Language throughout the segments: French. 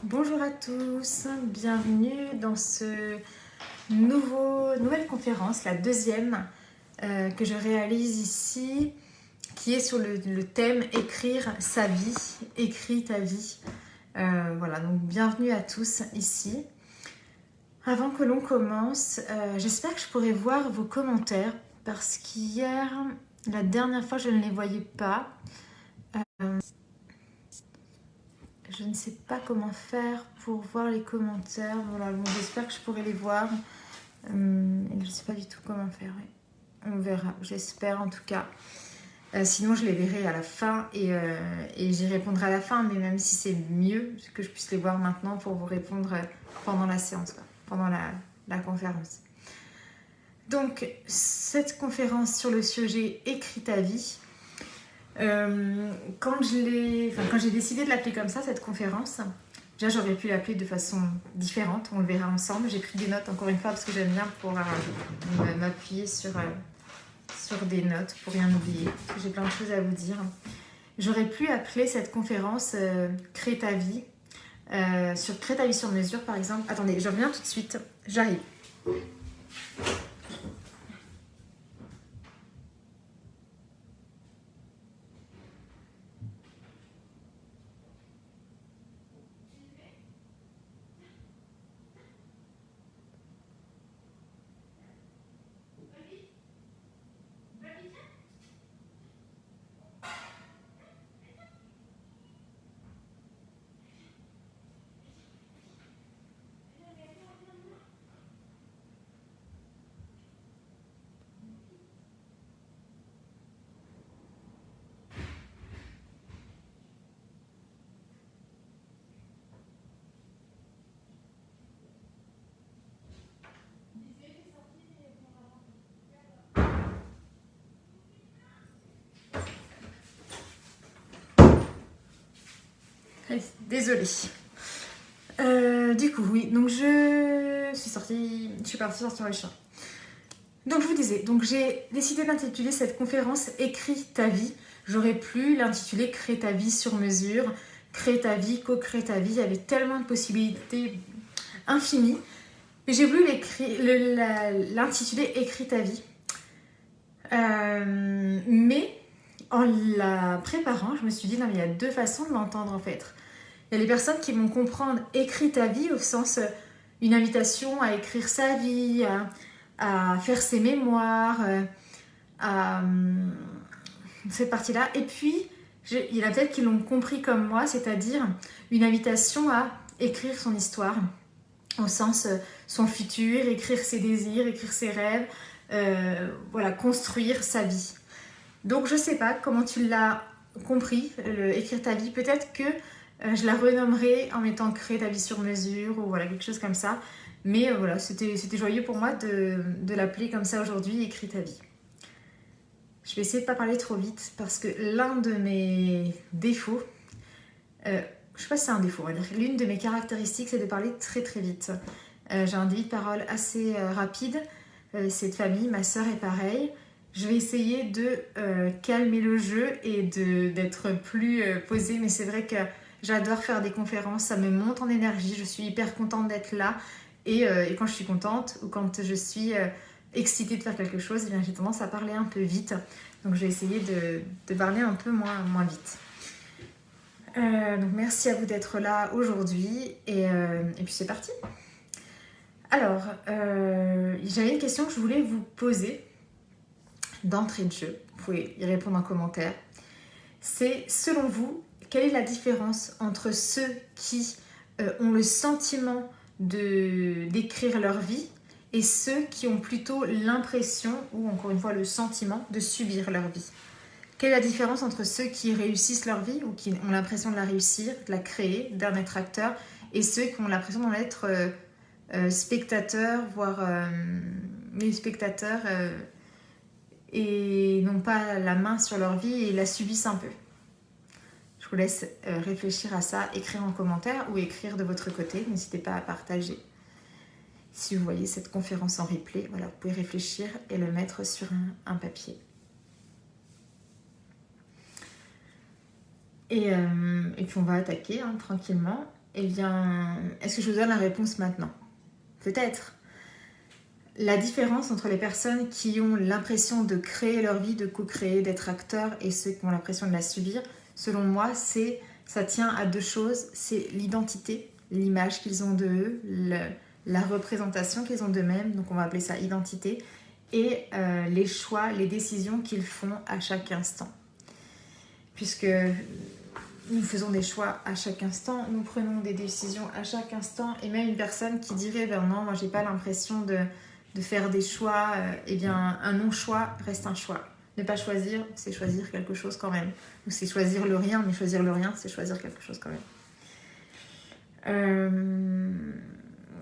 Bonjour à tous, bienvenue dans ce nouvelle conférence, la deuxième que je réalise ici, qui est sur le thème écrire sa vie, écris ta vie. Voilà, donc bienvenue à tous ici. Avant que l'on commence, j'espère que je pourrai voir vos commentaires parce qu'hier, la dernière fois, je ne les voyais pas. Je ne sais pas comment faire pour voir les commentaires. Voilà, bon, j'espère que je pourrai les voir. Je ne sais pas du tout comment faire. Oui. On verra, j'espère en tout cas. Sinon, je les verrai à la fin et j'y répondrai à la fin. Mais même si c'est mieux que je puisse les voir maintenant pour vous répondre pendant la séance, quoi, pendant la conférence. Donc, cette conférence sur le sujet Écris ta vie. Quand j'ai décidé de l'appeler comme ça, cette conférence, déjà j'aurais pu l'appeler de façon différente, on le verra ensemble. J'ai pris des notes encore une fois parce que j'aime bien pouvoir m'appuyer sur des notes pour rien oublier, parce que j'ai plein de choses à vous dire. J'aurais pu appeler cette conférence Crée ta vie, sur Crée ta vie sur mesure par exemple. Attendez, je reviens tout de suite, j'arrive. Désolée. Du coup, oui, donc je suis partie sortir le chien. Donc je vous disais, donc j'ai décidé d'intituler cette conférence Écris ta vie. J'aurais pu l'intituler Crée ta vie sur mesure, Crée ta vie, co-crée ta vie. Il y avait tellement de possibilités infinies. Mais j'ai voulu l'intituler Écris ta vie. Mais en la préparant, je me suis dit, non mais il y a deux façons de l'entendre en fait. Il y a les personnes qui vont comprendre écris ta vie au sens une invitation à écrire sa vie, à faire ses mémoires, à cette partie-là. Et puis, il y en a peut-être qui l'ont compris comme moi, c'est-à-dire une invitation à écrire son histoire, au sens son futur, écrire ses désirs, écrire ses rêves, voilà, construire sa vie. Donc, je ne sais pas comment tu l'as compris, écrire ta vie. Peut-être que je la renommerai en mettant Crée ta vie sur mesure ou voilà, quelque chose comme ça. Mais voilà, c'était joyeux pour moi de l'appeler comme ça aujourd'hui, Écris ta vie. Je vais essayer de ne pas parler trop vite parce que l'un de mes défauts, je ne sais pas si c'est un défaut, l'une de mes caractéristiques, c'est de parler très très vite. J'ai un débit de parole assez rapide. C'est de famille, ma sœur est pareil. Je vais essayer de calmer le jeu et d'être plus posée, mais c'est vrai que j'adore faire des conférences, ça me monte en énergie, je suis hyper contente d'être là. Et quand je suis contente ou quand je suis excitée de faire quelque chose, eh bien, j'ai tendance à parler un peu vite. Donc je vais essayer de parler un peu moins vite. Donc merci à vous d'être là aujourd'hui et puis c'est parti. Alors, j'avais une question que je voulais vous poser d'entrée de jeu. Vous pouvez y répondre en commentaire. C'est, selon vous, quelle est la différence entre ceux qui ont le sentiment d'écrire leur vie et ceux qui ont plutôt l'impression, ou encore une fois le sentiment, de subir leur vie? Quelle est la différence entre ceux qui réussissent leur vie ou qui ont l'impression de la réussir, de la créer, d'en être acteur, et ceux qui ont l'impression d'en être spectateurs, voire les spectateurs et n'ont pas la main sur leur vie et la subissent un peu? Je vous laisse réfléchir à ça, écrire en commentaire ou écrire de votre côté. N'hésitez pas à partager. Si vous voyez cette conférence en replay, voilà, vous pouvez réfléchir et le mettre sur un papier. Et puis on va attaquer tranquillement. eh bien, est-ce que je vous donne la réponse maintenant? Peut-être. La différence entre les personnes qui ont l'impression de créer leur vie, de co-créer, d'être acteurs, et ceux qui ont l'impression de la subir, selon moi, ça tient à deux choses. C'est l'identité, l'image qu'ils ont d'eux, la représentation qu'ils ont d'eux-mêmes, donc on va appeler ça identité, et les choix, les décisions qu'ils font à chaque instant. Puisque nous faisons des choix à chaque instant, nous prenons des décisions à chaque instant, et même une personne qui dirait ben non, moi j'ai pas l'impression de faire des choix, eh bien un non-choix reste un choix. Ne pas choisir, c'est choisir quelque chose quand même. Ou c'est choisir le rien, mais choisir le rien, c'est choisir quelque chose quand même.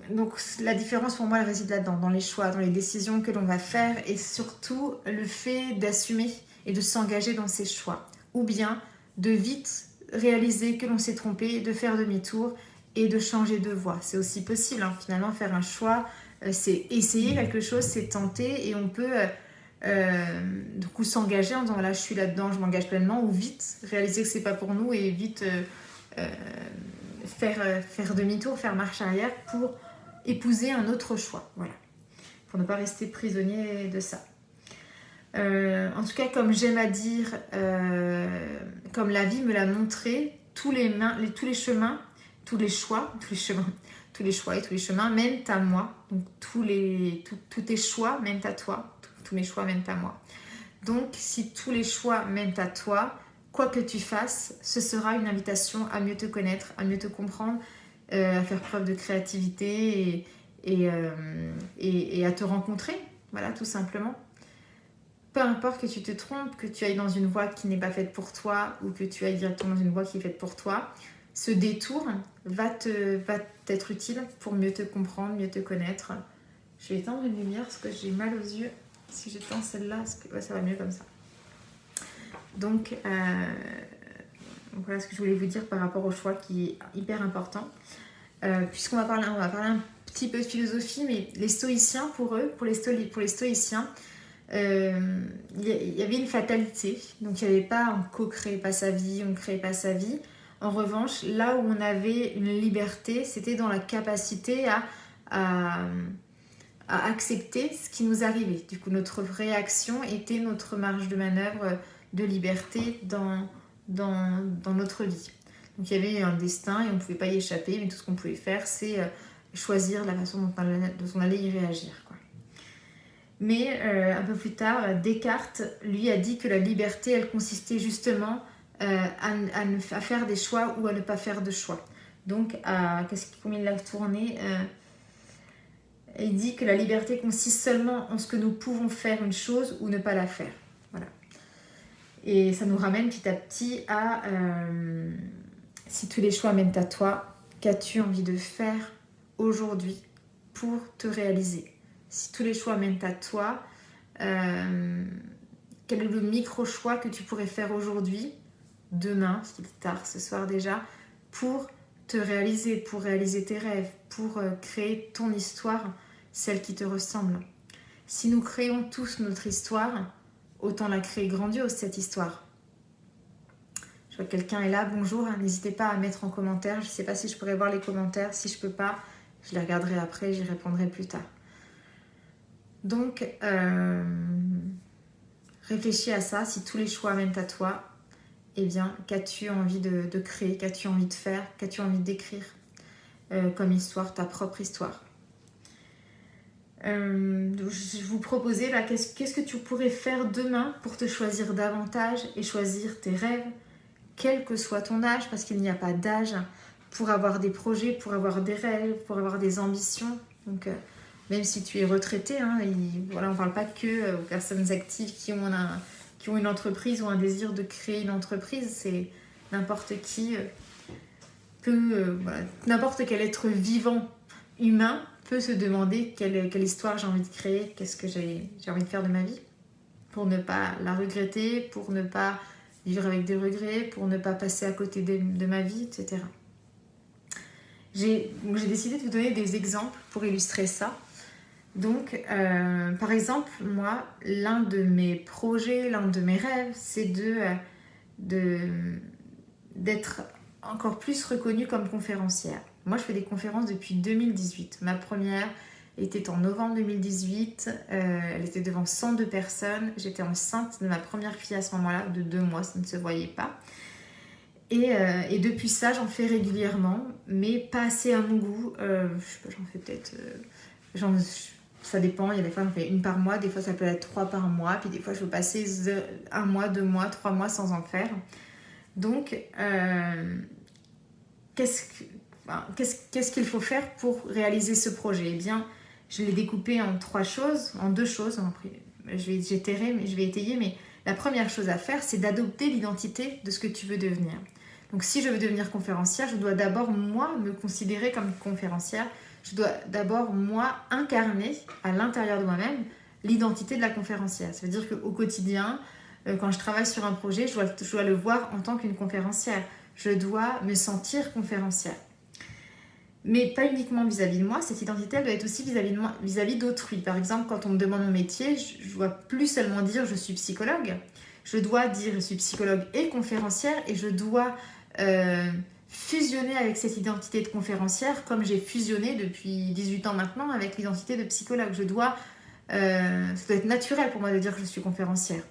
Donc la différence pour moi elle réside là-dedans, dans les choix, dans les décisions que l'on va faire, et surtout le fait d'assumer et de s'engager dans ses choix. Ou bien de vite réaliser que l'on s'est trompé, de faire demi-tour et de changer de voie. C'est aussi possible, hein. Finalement, faire un choix, c'est essayer quelque chose, c'est tenter, et on peut du coup s'engager en disant voilà, je suis là-dedans, je m'engage pleinement, ou vite réaliser que c'est pas pour nous et vite faire demi-tour, faire marche arrière pour épouser un autre choix. Voilà, pour ne pas rester prisonnier de ça. En tout cas, comme j'aime à dire, comme la vie me l'a montré, tous les chemins, tous les choix et tous les chemins mènent à moi. Donc tous tes choix mènent à toi, tous mes choix mènent à moi. Donc si tous les choix mènent à toi, quoi que tu fasses, ce sera une invitation à mieux te connaître, à mieux te comprendre, à faire preuve de créativité et à te rencontrer, voilà, tout simplement. Peu importe que tu te trompes, que tu ailles dans une voie qui n'est pas faite pour toi, ou que tu ailles directement dans une voie qui est faite pour toi, ce détour va t'être utile pour mieux te comprendre, mieux te connaître. Je vais éteindre une lumière parce que j'ai mal aux yeux. Si j'éteins celle-là, ouais, ça va mieux comme ça. Donc, voilà ce que je voulais vous dire par rapport au choix qui est hyper important. Puisqu'on va parler un petit peu de philosophie, mais les stoïciens, pour les stoïciens, il y avait une fatalité, donc il n'y avait pas on co-crée pas sa vie, on ne crée pas sa vie. En revanche, là où on avait une liberté, c'était dans la capacité à accepter ce qui nous arrivait. Du coup, notre réaction était notre marge de manœuvre de liberté dans notre vie. Donc il y avait un destin et on ne pouvait pas y échapper, mais tout ce qu'on pouvait faire, c'est choisir la façon dont on allait y réagir, quoi. Mais un peu plus tard, Descartes, lui, a dit que la liberté, elle consistait justement à faire des choix ou à ne pas faire de choix. Donc, combien il l'a tourné il dit que la liberté consiste seulement en ce que nous pouvons faire une chose ou ne pas la faire. Voilà. Et ça nous ramène petit à petit à si tous les choix mènent à toi, qu'as-tu envie de faire aujourd'hui pour te réaliser? Si tous les choix mènent à toi, quel est le micro-choix que tu pourrais faire aujourd'hui, demain, s'il est tard, ce soir déjà, pour te réaliser, pour réaliser tes rêves, pour créer ton histoire, celle qui te ressemble. Si nous créons tous notre histoire, autant la créer grandiose, cette histoire. Je vois que quelqu'un est là, bonjour, n'hésitez pas à mettre en commentaire, je ne sais pas si je pourrais voir les commentaires, si je ne peux pas, je les regarderai après, j'y répondrai plus tard. Donc, réfléchis à ça, si tous les choix mènent à toi, eh bien, qu'as-tu envie de créer, qu'as-tu envie de faire, qu'as-tu envie d'écrire comme histoire, ta propre histoire. Je vous proposais, là, qu'est-ce que tu pourrais faire demain pour te choisir davantage et choisir tes rêves, quel que soit ton âge, parce qu'il n'y a pas d'âge pour avoir des projets, pour avoir des rêves, pour avoir des ambitions. Donc, même si tu es retraité, hein, voilà, on ne parle pas que aux personnes actives qui ont une entreprise ou un désir de créer une entreprise, c'est n'importe qui voilà, n'importe quel être vivant humain peut se demander quelle histoire j'ai envie de créer, qu'est-ce que j'ai envie de faire de ma vie, pour ne pas la regretter, pour ne pas vivre avec des regrets, pour ne pas passer à côté de ma vie, etc. J'ai décidé de vous donner des exemples pour illustrer ça. Donc, par exemple, moi, l'un de mes projets, l'un de mes rêves, c'est d'être encore plus reconnue comme conférencière. Moi, je fais des conférences depuis 2018. Ma première était en novembre 2018. Elle était devant 102 personnes. J'étais enceinte de ma première fille à ce moment-là, de 2 mois, ça ne se voyait pas. Et depuis ça, j'en fais régulièrement, mais pas assez à mon goût. Je sais pas, j'en fais peut-être... ça dépend, il y a des fois j'en fais 1 par mois, des fois ça peut être 3 par mois, puis des fois je peux passer 1 mois, 2 mois, 3 mois sans en faire. Donc, qu'est-ce qu'il faut faire pour réaliser ce projet? Eh bien, je l'ai découpé en 3 choses, en 2 choses. Je vais étayer, mais la première chose à faire, c'est d'adopter l'identité de ce que tu veux devenir. Donc, si je veux devenir conférencière, je dois d'abord, moi, me considérer comme conférencière. Je dois d'abord, moi, incarner à l'intérieur de moi-même l'identité de la conférencière. Ça veut dire qu'au quotidien, quand je travaille sur un projet, je dois le voir en tant qu'une conférencière. Je dois me sentir conférencière. Mais pas uniquement vis-à-vis de moi, cette identité, elle doit être aussi vis-à-vis d'autrui. Par exemple, quand on me demande mon métier, je ne dois plus seulement dire je suis psychologue. Je dois dire je suis psychologue et conférencière et je dois fusionner avec cette identité de conférencière comme j'ai fusionné depuis 18 ans maintenant avec l'identité de psychologue. Ça doit être naturel pour moi de dire que je suis conférencière.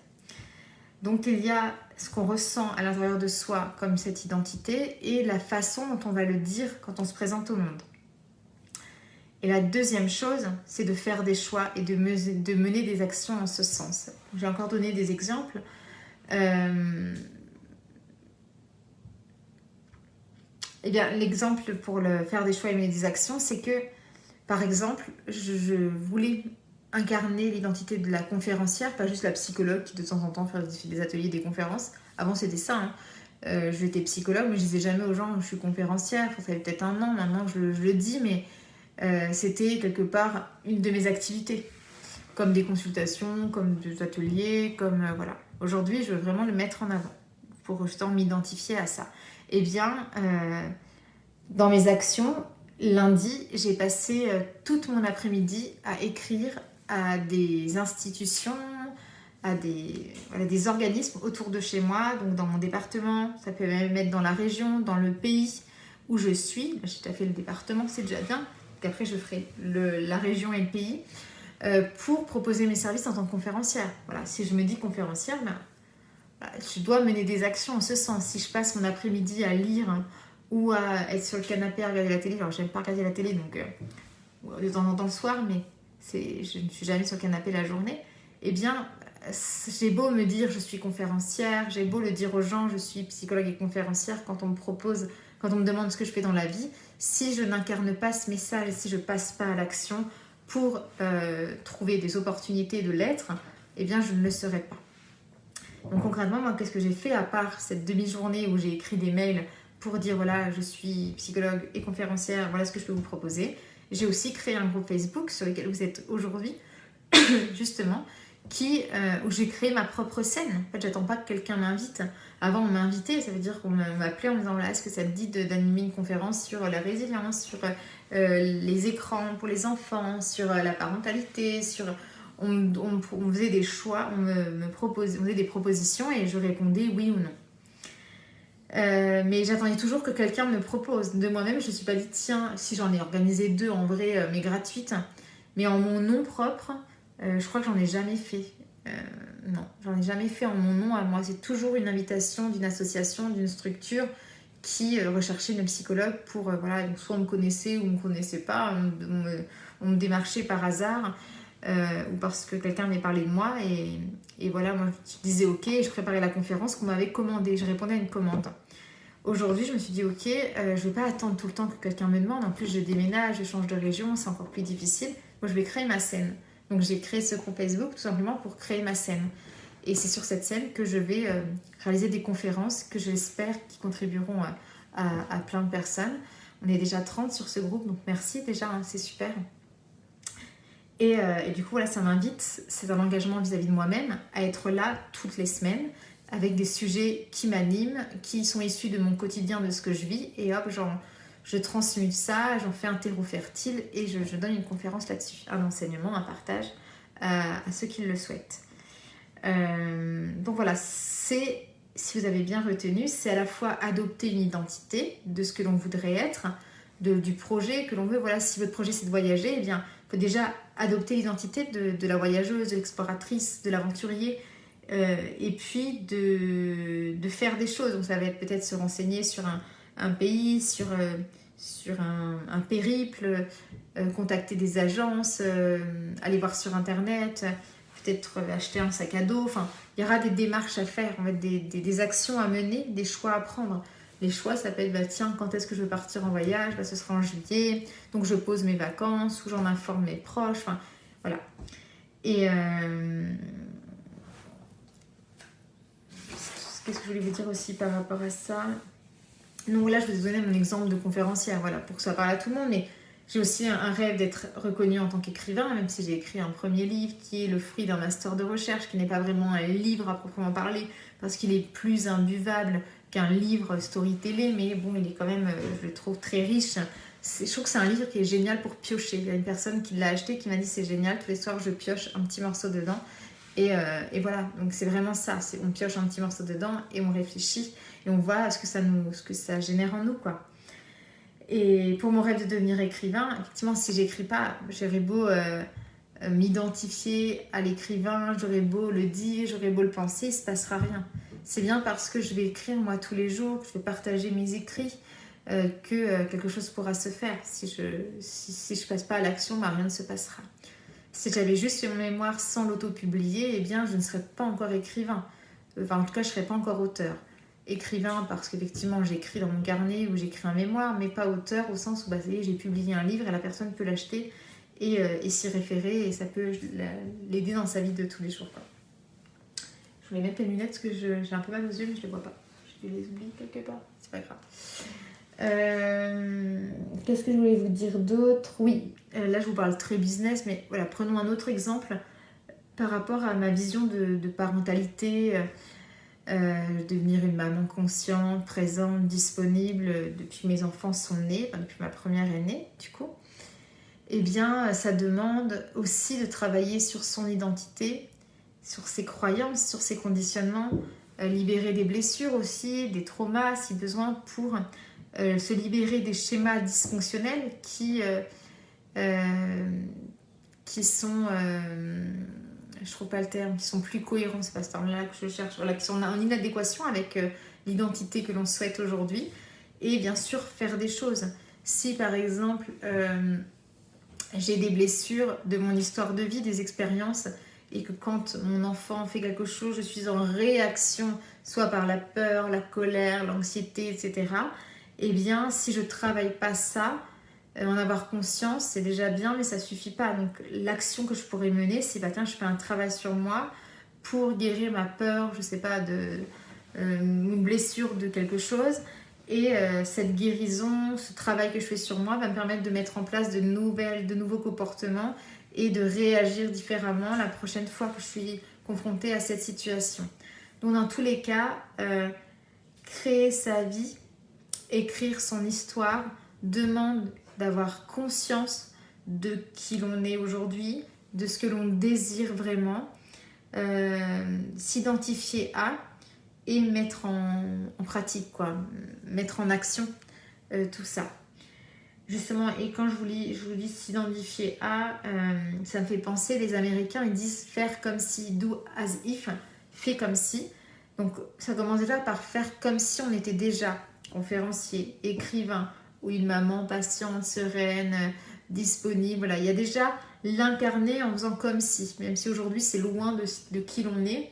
Donc il y a ce qu'on ressent à l'intérieur de soi comme cette identité et la façon dont on va le dire quand on se présente au monde. Et la deuxième chose, c'est de faire des choix et de mener des actions en ce sens. J'ai encore donné des exemples. Eh bien, l'exemple pour faire des choix et mener des actions, c'est que, par exemple, je voulais incarner l'identité de la conférencière, pas juste la psychologue qui de temps en temps fait des ateliers, des conférences. Avant c'était ça, hein. J'étais psychologue, mais je disais jamais aux gens je suis conférencière. Ça fait peut-être 1 an maintenant que je le dis, mais c'était quelque part une de mes activités, comme des consultations, comme des ateliers, comme voilà. Aujourd'hui, je veux vraiment le mettre en avant pour justement m'identifier à ça. Eh bien, dans mes actions, lundi, j'ai passé toute mon après-midi à écrire à des institutions, à des organismes autour de chez moi, donc dans mon département, ça peut même être dans la région, dans le pays où je suis. J'ai déjà fait le département, c'est déjà bien. Donc après, je ferai la région et le pays pour proposer mes services en tant que conférencière. Voilà, si je me dis conférencière, ben, je dois mener des actions en ce sens. Si je passe mon après-midi à lire ou à être sur le canapé à regarder la télé, alors j'aime pas regarder la télé, donc de temps en temps le soir, mais je ne suis jamais sur le canapé la journée, eh bien, j'ai beau me dire je suis conférencière, j'ai beau le dire aux gens je suis psychologue et conférencière quand on me demande ce que je fais dans la vie, si je n'incarne pas ce message, si je passe pas à l'action pour trouver des opportunités de l'être, eh bien je ne le serai pas. Donc concrètement, moi, qu'est-ce que j'ai fait à part cette demi-journée où j'ai écrit des mails pour dire voilà, je suis psychologue et conférencière, voilà ce que je peux vous proposer. J'ai aussi créé un groupe Facebook sur lequel vous êtes aujourd'hui, justement, où j'ai créé ma propre scène. En fait, j'attends pas que quelqu'un m'invite. Avant, on m'invitait, ça veut dire qu'on m'appelait en me disant voilà, est-ce que ça te dit d'animer une conférence sur la résilience, sur les écrans pour les enfants, sur la parentalité, sur... On faisait des choix, on faisait des propositions et je répondais oui ou non. Mais j'attendais toujours que quelqu'un me propose. De moi-même, je ne me suis pas dit tiens, si j'en ai organisé 2 en vrai, mais gratuites, mais en mon nom propre, je crois que j'en ai jamais fait. Non, j'en ai jamais fait en mon nom à moi. C'est toujours une invitation d'une association, d'une structure qui recherchait une psychologue pour, voilà, donc soit on me connaissait ou on me connaissait pas, on me démarchait par hasard. Ou parce que quelqu'un m'ait parlé de moi et voilà, moi je disais ok, je préparais la conférence qu'on m'avait commandée, je répondais à une commande. Aujourd'hui je me suis dit ok, je vais pas attendre tout le temps que quelqu'un me demande, en plus je déménage, je change de région, c'est encore plus difficile, moi je vais créer ma scène. Donc j'ai créé ce groupe Facebook tout simplement pour créer ma scène et c'est sur cette scène que je vais réaliser des conférences que j'espère qui contribueront à plein de personnes. On est déjà 30 sur ce groupe, donc merci déjà, hein, c'est super. Et du coup, voilà, ça m'invite, c'est un engagement vis-à-vis de moi-même, à être là toutes les semaines avec des sujets qui m'animent, qui sont issus de mon quotidien, de ce que je vis. Et hop, je transmute ça, j'en fais un terreau fertile et je donne une conférence là-dessus, un enseignement, un partage à ceux qui le souhaitent. Donc voilà, c'est si vous avez bien retenu, c'est à la fois adopter une identité de ce que l'on voudrait être, du projet que l'on veut. Voilà, si votre projet c'est de voyager, eh bien, il faut déjà adopter l'identité de la voyageuse, de l'exploratrice, de l'aventurier, et puis de faire des choses. Donc ça va être peut-être se renseigner sur un pays, sur un périple, contacter des agences, aller voir sur internet, peut-être acheter un sac à dos. Enfin, il y aura des démarches à faire, en fait, des actions à mener, des choix à prendre. Les choix, ça peut être, bah, tiens, quand est-ce que je veux partir en voyage? Bah, ce sera en juillet, donc je pose mes vacances, ou j'en informe mes proches, enfin, voilà. Et qu'est-ce que je voulais vous dire aussi par rapport à ça? Donc là, je vous ai donné mon exemple de conférencière, voilà, pour que ça parle à tout le monde, mais j'ai aussi un rêve d'être reconnue en tant qu'écrivain, même si j'ai écrit un premier livre qui est le fruit d'un master de recherche, qui n'est pas vraiment un livre à proprement parler, parce qu'il est plus imbuvable qu'un livre storytellé, mais bon, il est quand même, je le trouve très riche. Je trouve que c'est un livre qui est génial pour piocher. Il y a une personne qui l'a acheté qui m'a dit c'est génial, tous les soirs je pioche un petit morceau dedans. Et voilà, donc c'est vraiment ça, on pioche un petit morceau dedans et on réfléchit et on voit ce que ça génère en nous, quoi. Et pour mon rêve de devenir écrivain, effectivement, si j'écris pas, j'aurais beau m'identifier à l'écrivain, j'aurais beau le dire, j'aurais beau le penser, il se passera rien. C'est bien parce que je vais écrire moi tous les jours, que je vais partager mes écrits, que quelque chose pourra se faire. Si je passe pas à l'action, bah, rien ne se passera. Si j'avais juste fait mon mémoire sans l'auto-publier, eh bien, je ne serais pas encore écrivain. Enfin, en tout cas, je ne serais pas encore auteur. Écrivain parce qu'effectivement, j'écris dans mon carnet ou j'écris un mémoire, mais pas auteur au sens où bah, j'ai publié un livre et la personne peut l'acheter et s'y référer et ça peut l'aider dans sa vie de tous les jours, quoi. Je vais mettre mes lunettes parce que j'ai un peu mal aux yeux, mais je ne les vois pas. Je les oublie quelque part. C'est pas grave. Qu'est-ce que je voulais vous dire d'autre? Oui, là je vous parle très business, mais voilà, prenons un autre exemple par rapport à ma vision de parentalité, devenir une maman consciente, présente, disponible depuis que mes enfants sont nés, enfin, depuis ma première est née du coup. Eh bien, ça demande aussi de travailler sur son identité, sur ses croyances, sur ses conditionnements, libérer des blessures aussi, des traumas si besoin pour se libérer des schémas dysfonctionnels qui sont, je trouve pas le terme, qui sont plus cohérents, c'est pas ce terme-là que je cherche, voilà, qui sont en inadéquation avec l'identité que l'on souhaite aujourd'hui. Et bien sûr, faire des choses. Si par exemple, j'ai des blessures de mon histoire de vie, des expériences, et que quand mon enfant fait quelque chose, je suis en réaction, soit par la peur, la colère, l'anxiété, etc. Eh bien, si je ne travaille pas ça, en avoir conscience, c'est déjà bien, mais ça ne suffit pas. Donc, l'action que je pourrais mener, c'est bah, tiens, je fais un travail sur moi pour guérir ma peur, je ne sais pas, une blessure de quelque chose. Et cette guérison, ce travail que je fais sur moi va me permettre de mettre en place de nouveaux comportements et de réagir différemment la prochaine fois que je suis confrontée à cette situation. Donc, dans tous les cas, créer sa vie, écrire son histoire demande d'avoir conscience de qui l'on est aujourd'hui, de ce que l'on désire vraiment, s'identifier à et mettre en pratique, quoi, mettre en action tout ça. Justement, et quand je vous dis s'identifier à, ça me fait penser, les Américains, ils disent faire comme si, do as if, fait comme si. Donc ça commence déjà par faire comme si on était déjà conférencier, écrivain, ou une maman patiente, sereine, disponible. Voilà. Il y a déjà l'incarner en faisant comme si, même si aujourd'hui c'est loin de qui l'on est,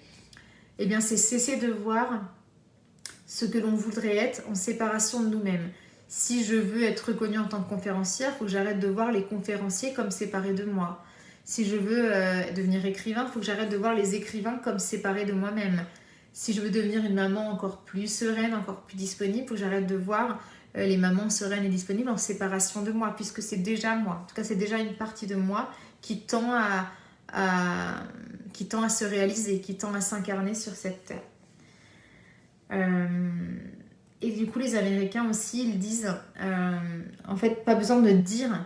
eh bien c'est cesser de voir ce que l'on voudrait être en séparation de nous-mêmes. Si je veux être reconnue en tant que conférencière, il faut que j'arrête de voir les conférenciers comme séparés de moi. Si je veux devenir écrivain, il faut que j'arrête de voir les écrivains comme séparés de moi-même. Si je veux devenir une maman encore plus sereine, encore plus disponible, il faut que j'arrête de voir les mamans sereines et disponibles en séparation de moi, puisque c'est déjà moi. En tout cas, c'est déjà une partie de moi qui tend à se réaliser, qui tend à s'incarner sur cette terre. Et du coup, les Américains aussi, ils disent, en fait, pas besoin de dire,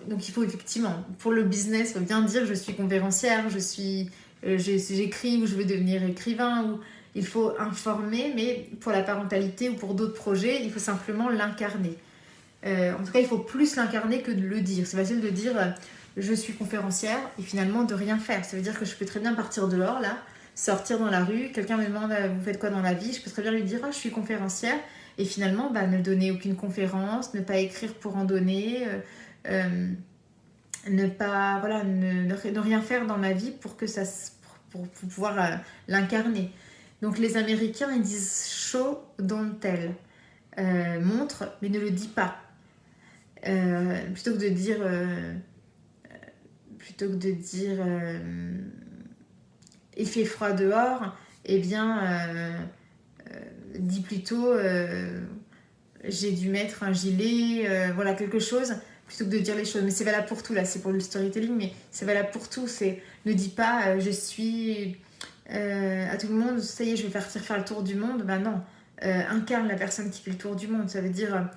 donc il faut effectivement, pour le business, il faut bien dire je suis conférencière, j'écris ou je veux devenir écrivain, ou Il faut informer, mais pour la parentalité ou pour d'autres projets, il faut simplement l'incarner. En tout cas, il faut plus l'incarner que de le dire. C'est facile de dire je suis conférencière et finalement de rien faire. Ça veut dire que je peux très bien partir dehors, là, sortir dans la rue, quelqu'un me demande vous faites quoi dans la vie, je peux très bien lui dire je suis conférencière et finalement ne donner aucune conférence, ne pas écrire pour en donner, ne pas ne rien faire dans ma vie pour que ça pour pouvoir l'incarner. Donc les Américains ils disent show don't tell, montre mais ne le dis pas. Plutôt que de dire il fait froid dehors, eh bien dis plutôt j'ai dû mettre un gilet, voilà quelque chose, plutôt que de dire les choses. Mais c'est valable pour tout, là c'est pour le storytelling, mais c'est valable pour tout. C'est ne dis pas je suis à tout le monde, ça y est je vais partir faire le tour du monde. Ben non, incarne la personne qui fait le tour du monde. Ça veut dire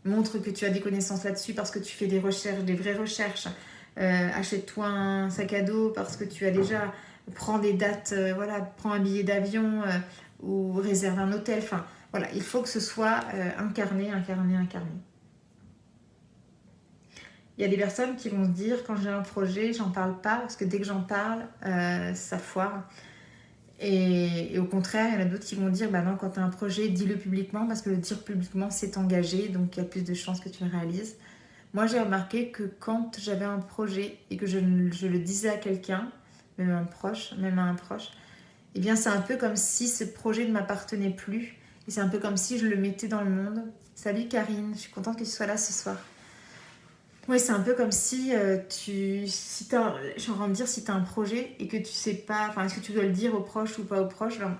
montre que tu as des connaissances là-dessus parce que tu fais des recherches, des vraies recherches. Achète-toi un sac à dos parce que tu as déjà... Prends des dates, prends un billet d'avion ou réserve un hôtel. Enfin, voilà, il faut que ce soit incarné. Il y a des personnes qui vont se dire, quand j'ai un projet, j'en parle pas, parce que dès que j'en parle, ça foire. Et au contraire, il y en a d'autres qui vont dire, bah non, quand tu as un projet, dis-le publiquement, parce que le dire publiquement, c'est engagé, donc il y a plus de chances que tu le réalises. Moi, j'ai remarqué que quand j'avais un projet et que je le disais à quelqu'un, même à un proche, eh bien c'est un peu comme si ce projet ne m'appartenait plus. Et c'est un peu comme si je le mettais dans le monde. Salut Karine, je suis contente que tu sois là ce soir. Oui, c'est un peu comme si je suis en train de dire, si tu as un projet et que tu sais pas, enfin, est-ce que tu dois le dire aux proches ou pas aux proches. Alors,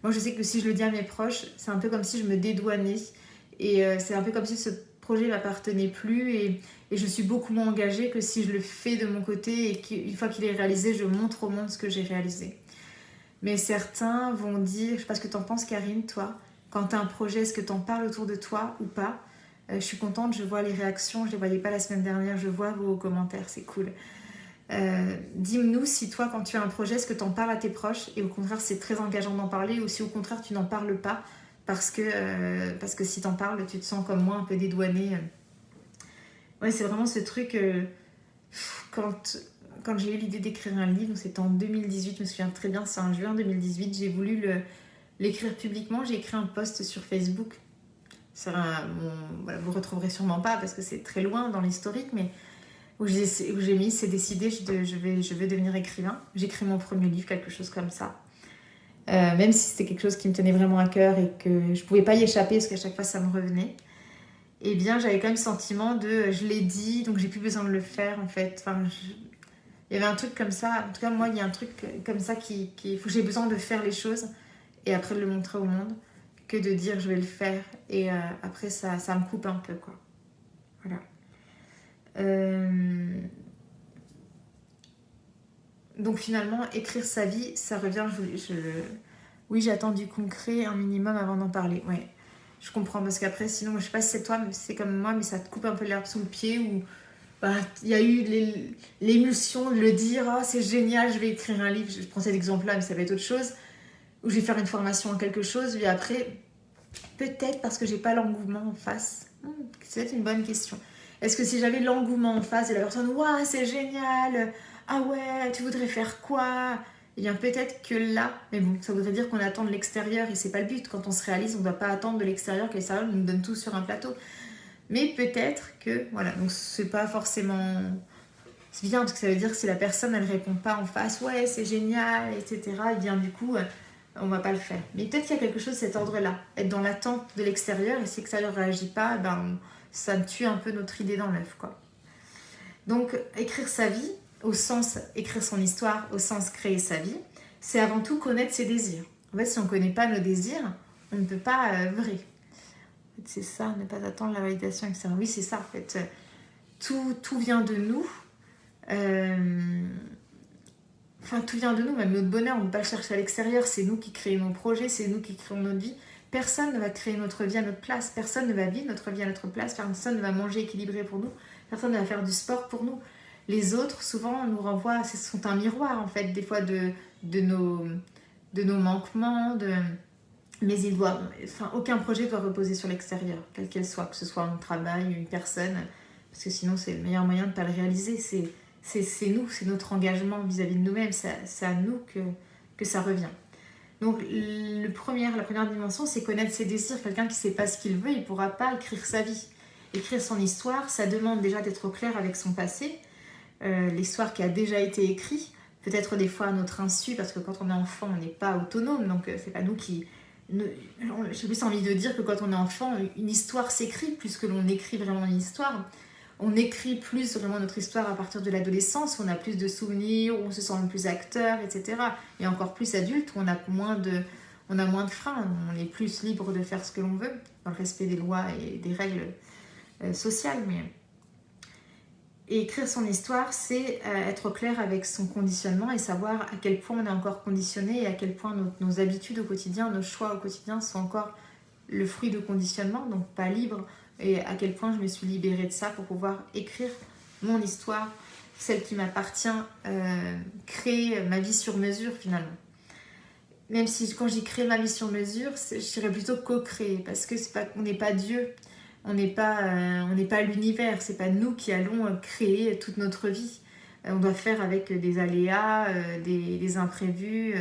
moi, je sais que si je le dis à mes proches, c'est un peu comme si je me dédouanais. Et c'est un peu comme si ce projet m'appartenait plus et je suis beaucoup moins engagée que si je le fais de mon côté et qu'une fois qu'il est réalisé, je montre au monde ce que j'ai réalisé. Mais certains vont dire, je sais pas ce que tu en penses Karine, toi, quand tu as un projet, est-ce que tu en parles autour de toi ou pas? Je suis contente, je vois les réactions, je les voyais pas la semaine dernière, je vois vos commentaires, c'est cool. Dis-nous si toi, quand tu as un projet, est-ce que tu en parles à tes proches et au contraire c'est très engageant d'en parler ou si au contraire tu n'en parles pas parce que si tu en parles, tu te sens comme moi un peu dédouanée. Ouais, c'est vraiment ce truc, quand j'ai eu l'idée d'écrire un livre, c'était en 2018, je me souviens très bien, c'est en juin 2018, j'ai voulu l'écrire publiquement, j'ai écrit un post sur Facebook. Vous retrouverez sûrement pas parce que c'est très loin dans l'historique, mais où j'ai mis c'est décidé, je vais devenir écrivain. J'écris mon premier livre, quelque chose comme ça. Même si c'était quelque chose qui me tenait vraiment à cœur et que je pouvais pas y échapper parce qu'à chaque fois ça me revenait. Eh bien j'avais quand même le sentiment de je l'ai dit donc j'ai plus besoin de le faire en fait. Enfin, il y avait un truc comme ça, en tout cas moi il y a un truc comme ça qui faut que j'ai besoin de faire les choses et après de le montrer au monde que de dire je vais le faire et après ça me coupe un peu quoi. Voilà. Donc finalement écrire sa vie ça revient, oui j'attends du concret un minimum avant d'en parler. Ouais, je comprends parce qu'après sinon je sais pas si c'est toi mais c'est comme moi mais ça te coupe un peu l'herbe sous le pied ou il y a eu l'émulsion de le dire oh, c'est génial je vais écrire un livre, je prends cet exemple là mais ça va être autre chose ou je vais faire une formation en quelque chose et après peut-être parce que j'ai pas l'engouement en face. C'est peut-être une bonne question. Est-ce que si j'avais l'engouement en face et la personne waouh c'est génial, ah ouais tu voudrais faire quoi, eh bien peut-être que là, mais bon ça voudrait dire qu'on attend de l'extérieur et c'est pas le but. Quand on se réalise on ne doit pas attendre de l'extérieur que l'extérieur nous donne tout sur un plateau. Mais peut-être que voilà, donc c'est pas forcément, c'est bien parce que ça veut dire que si la personne elle répond pas en face ouais c'est génial etc, et bien du coup on va pas le faire. Mais peut-être qu'il y a quelque chose de cet ordre-là. Être dans l'attente de l'extérieur et si l'extérieur ne réagit pas, ça tue un peu notre idée dans l'œuf, quoi. Donc, écrire sa vie, au sens écrire son histoire, au sens créer sa vie, c'est avant tout connaître ses désirs. En fait, si on ne connaît pas nos désirs, on ne peut pas œuvrer. En fait, c'est ça, ne pas attendre la validation extérieure. Oui, c'est ça, en fait. Tout vient de nous. Enfin, tout vient de nous, même notre bonheur, on ne peut pas le chercher à l'extérieur, c'est nous qui créons nos projets, c'est nous qui créons notre vie. Personne ne va créer notre vie à notre place, personne ne va vivre notre vie à notre place, personne ne va manger équilibré pour nous, personne ne va faire du sport pour nous. Les autres, souvent, nous renvoient, ce sont un miroir, en fait, des fois, de de nos manquements, mais enfin, aucun projet doit reposer sur l'extérieur, quel qu'elle soit, que ce soit un travail, une personne, parce que sinon c'est le meilleur moyen de ne pas le réaliser. C'est nous, c'est notre engagement vis-à-vis de nous-mêmes, c'est à nous que ça revient. Donc la première dimension, c'est connaître ses désirs. Quelqu'un qui ne sait pas ce qu'il veut, il ne pourra pas écrire sa vie. Écrire son histoire, ça demande déjà d'être au clair avec son passé, l'histoire qui a déjà été écrite, peut-être des fois à notre insu, parce que quand on est enfant, on n'est pas autonome, donc c'est pas nous qui... J'ai plus envie de dire que quand on est enfant, une histoire s'écrit plus que l'on écrit vraiment une histoire. On écrit plus vraiment notre histoire à partir de l'adolescence, où on a plus de souvenirs, où on se sent plus acteur, etc. Et encore plus adulte, où on a moins de freins, on est plus libre de faire ce que l'on veut, dans le respect des lois et des règles sociales. Et écrire son histoire, c'est être clair avec son conditionnement et savoir à quel point on est encore conditionné et à quel point nos habitudes au quotidien, nos choix au quotidien sont encore le fruit de conditionnement, donc pas libre, et à quel point je me suis libérée de ça pour pouvoir écrire mon histoire, celle qui m'appartient, créer ma vie sur mesure finalement. Même si quand j'y crée ma vie sur mesure, je dirais plutôt co-créer, parce que on n'est pas Dieu, on n'est pas l'univers, c'est pas nous qui allons créer toute notre vie. On doit faire avec des aléas, des imprévus,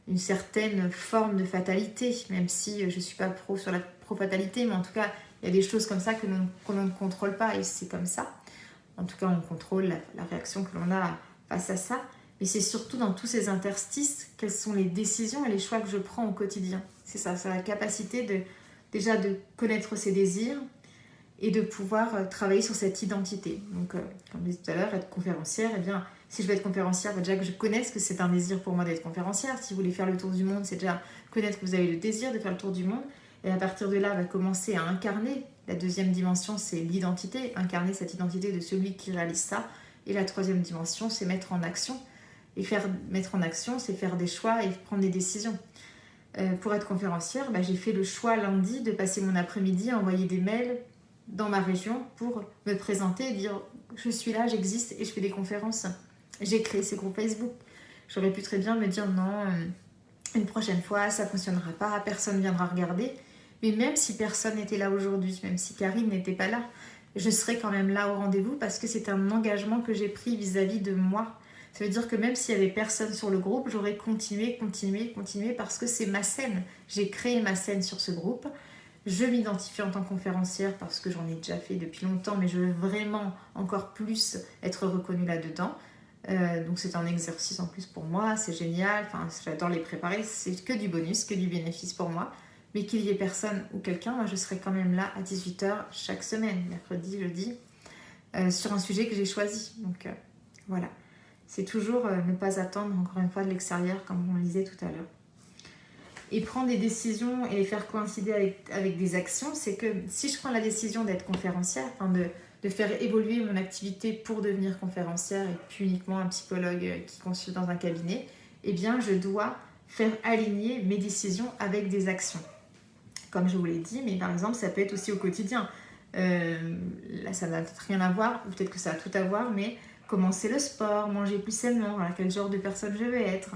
une certaine forme de fatalité, même si je ne suis pas sur la pro-fatalité, mais en tout cas, il y a des choses comme ça qu'on ne contrôle pas, et c'est comme ça. En tout cas, on contrôle la réaction que l'on a face à ça. Mais c'est surtout dans tous ces interstices, quelles sont les décisions et les choix que je prends au quotidien. C'est ça, c'est la capacité déjà de connaître ses désirs et de pouvoir travailler sur cette identité. Donc, comme je disais tout à l'heure, être conférencière, eh bien, si je veux être conférencière, déjà que je connaisse que c'est un désir pour moi d'être conférencière. Si vous voulez faire le tour du monde, c'est déjà connaître que vous avez le désir de faire le tour du monde. Et à partir de là, va commencer à incarner. La deuxième dimension, c'est l'identité, incarner cette identité de celui qui réalise ça. Et la troisième dimension, c'est mettre en action. Et mettre en action, c'est faire des choix et prendre des décisions. Pour être conférencière, j'ai fait le choix lundi de passer mon après-midi à envoyer des mails dans ma région pour me présenter et dire je suis là, j'existe et je fais des conférences. J'ai créé ces groupes Facebook. J'aurais pu très bien me dire non, une prochaine fois ça ne fonctionnera pas, personne ne viendra regarder. Mais même si personne n'était là aujourd'hui, même si Karine n'était pas là, je serais quand même là au rendez-vous parce que c'est un engagement que j'ai pris vis-à-vis de moi. Ça veut dire que même s'il y avait personne sur le groupe, j'aurais continué parce que c'est ma scène. J'ai créé ma scène sur ce groupe. Je m'identifie en tant que conférencière parce que j'en ai déjà fait depuis longtemps, mais je veux vraiment encore plus être reconnue là-dedans. Donc c'est un exercice en plus pour moi, c'est génial, enfin, j'adore les préparer, c'est que du bonus, que du bénéfice pour moi. Mais qu'il y ait personne ou quelqu'un, moi je serai quand même là à 18h chaque semaine, mercredi, jeudi, sur un sujet que j'ai choisi. Donc voilà, c'est toujours ne pas attendre encore une fois de l'extérieur comme on le disait tout à l'heure. Et prendre des décisions et les faire coïncider avec des actions, c'est que si je prends la décision d'être conférencière, enfin de faire évoluer mon activité pour devenir conférencière et puis uniquement un psychologue qui consulte dans un cabinet, eh bien je dois faire aligner mes décisions avec des actions. Comme je vous l'ai dit, mais par exemple ça peut être aussi au quotidien. Là ça n'a peut-être rien à voir, peut-être que ça a tout à voir, mais commencer le sport, manger plus sainement, voilà, quel genre de personne je vais être.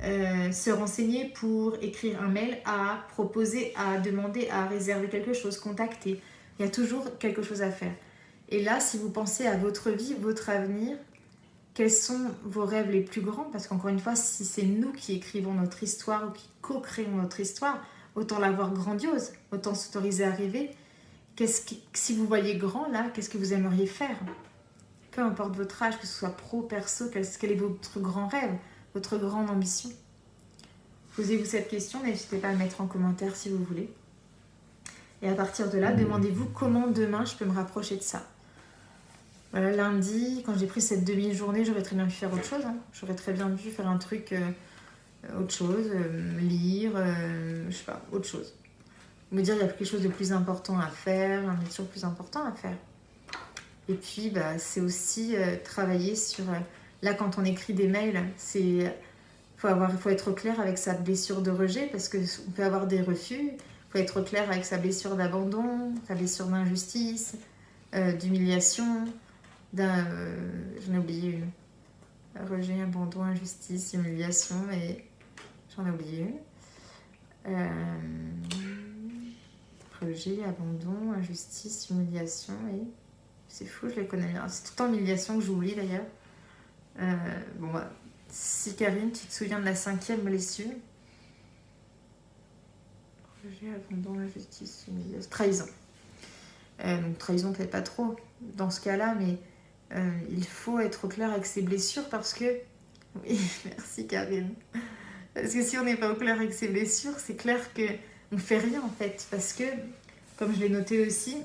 Se renseigner pour écrire un mail à, proposer à, demander à, réserver quelque chose, contacter. Il y a toujours quelque chose à faire. Et là, si vous pensez à votre vie, votre avenir, quels sont vos rêves les plus grands? Parce qu'encore une fois, si c'est nous qui écrivons notre histoire ou qui co-créons notre histoire, autant l'avoir grandiose, autant s'autoriser à rêver. Si vous voyez grand là, qu'est-ce que vous aimeriez faire? Peu importe votre âge, que ce soit pro, perso, quel est votre grand rêve, votre grande ambition? Posez-vous cette question, n'hésitez pas à le mettre en commentaire si vous voulez. Et à partir de là, demandez-vous comment demain je peux me rapprocher de ça. Voilà, lundi, quand j'ai pris cette demi-journée, j'aurais très bien pu faire autre chose. J'aurais très bien pu faire un truc, autre chose, lire, je sais pas, autre chose. Me dire il y a quelque chose de plus important à faire, un métier plus important à faire. Et puis, c'est aussi travailler sur... là, quand on écrit des mails, il faut être clair avec sa blessure de rejet parce qu'on peut avoir des refus. Il faut être clair avec sa blessure d'abandon, sa blessure d'injustice, d'humiliation, j'en ai oublié une. Rejet, abandon, injustice, humiliation et J'en ai oublié une. Rejet, abandon, injustice, humiliation et... C'est fou, je les connais bien. C'est tout le temps humiliation que j'oublie d'ailleurs. Bon, bah, si Karine, tu te souviens de la 5e blessure. Rejet, abandon, injustice, humiliation, trahison. Donc trahison, peut-être pas trop dans ce cas-là, mais il faut être au clair avec ses blessures parce que... Oui, merci Karine. Parce que si on n'est pas au clair avec ses blessures, c'est clair qu'on ne fait rien en fait. Parce que, comme je l'ai noté aussi,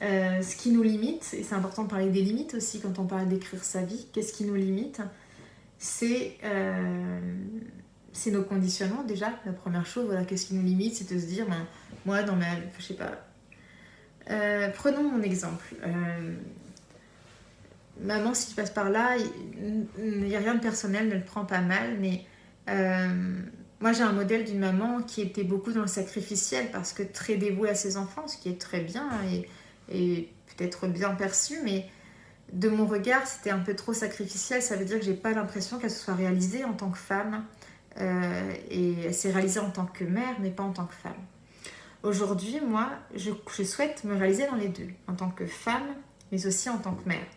ce qui nous limite, et c'est important de parler des limites aussi quand on parle d'écrire sa vie, qu'est-ce qui nous limite? C'est nos conditionnements déjà. La première chose, voilà, qu'est-ce qui nous limite? C'est de se dire, ben, moi dans ma... Je sais pas... prenons mon exemple. Maman, si tu passes par là, il n'y a rien de personnel, ne le prends pas mal, mais moi j'ai un modèle d'une maman qui était beaucoup dans le sacrificiel parce que très dévouée à ses enfants, ce qui est très bien et peut-être bien perçu, mais de mon regard c'était un peu trop sacrificiel. Ça veut dire que j'ai pas l'impression qu'elle se soit réalisée en tant que femme et elle s'est réalisée en tant que mère, mais pas en tant que femme. Aujourd'hui, moi, je souhaite me réaliser dans les deux, en tant que femme, mais aussi en tant que mère.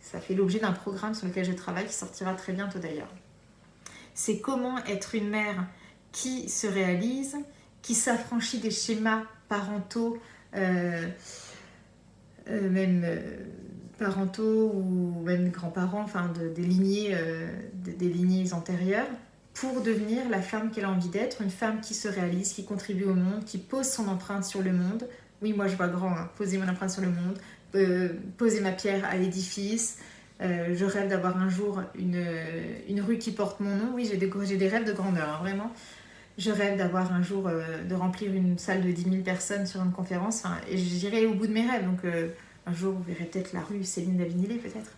Ça fait l'objet d'un programme sur lequel je travaille, qui sortira très bientôt d'ailleurs. C'est comment être une mère qui se réalise, qui s'affranchit des schémas parentaux, même parentaux ou même grands-parents, enfin des lignées antérieures, pour devenir la femme qu'elle a envie d'être, une femme qui se réalise, qui contribue au monde, qui pose son empreinte sur le monde. Oui, moi je vois grand, hein, poser mon empreinte sur le monde, poser ma pierre à l'édifice. Je rêve d'avoir un jour une rue qui porte mon nom. Oui, j'ai des rêves de grandeur, hein, vraiment. Je rêve d'avoir un jour de remplir une salle de 10 000 personnes sur une conférence. Hein, et j'irai au bout de mes rêves. Donc un jour, vous verrez peut-être la rue Céline Davinilé, peut-être.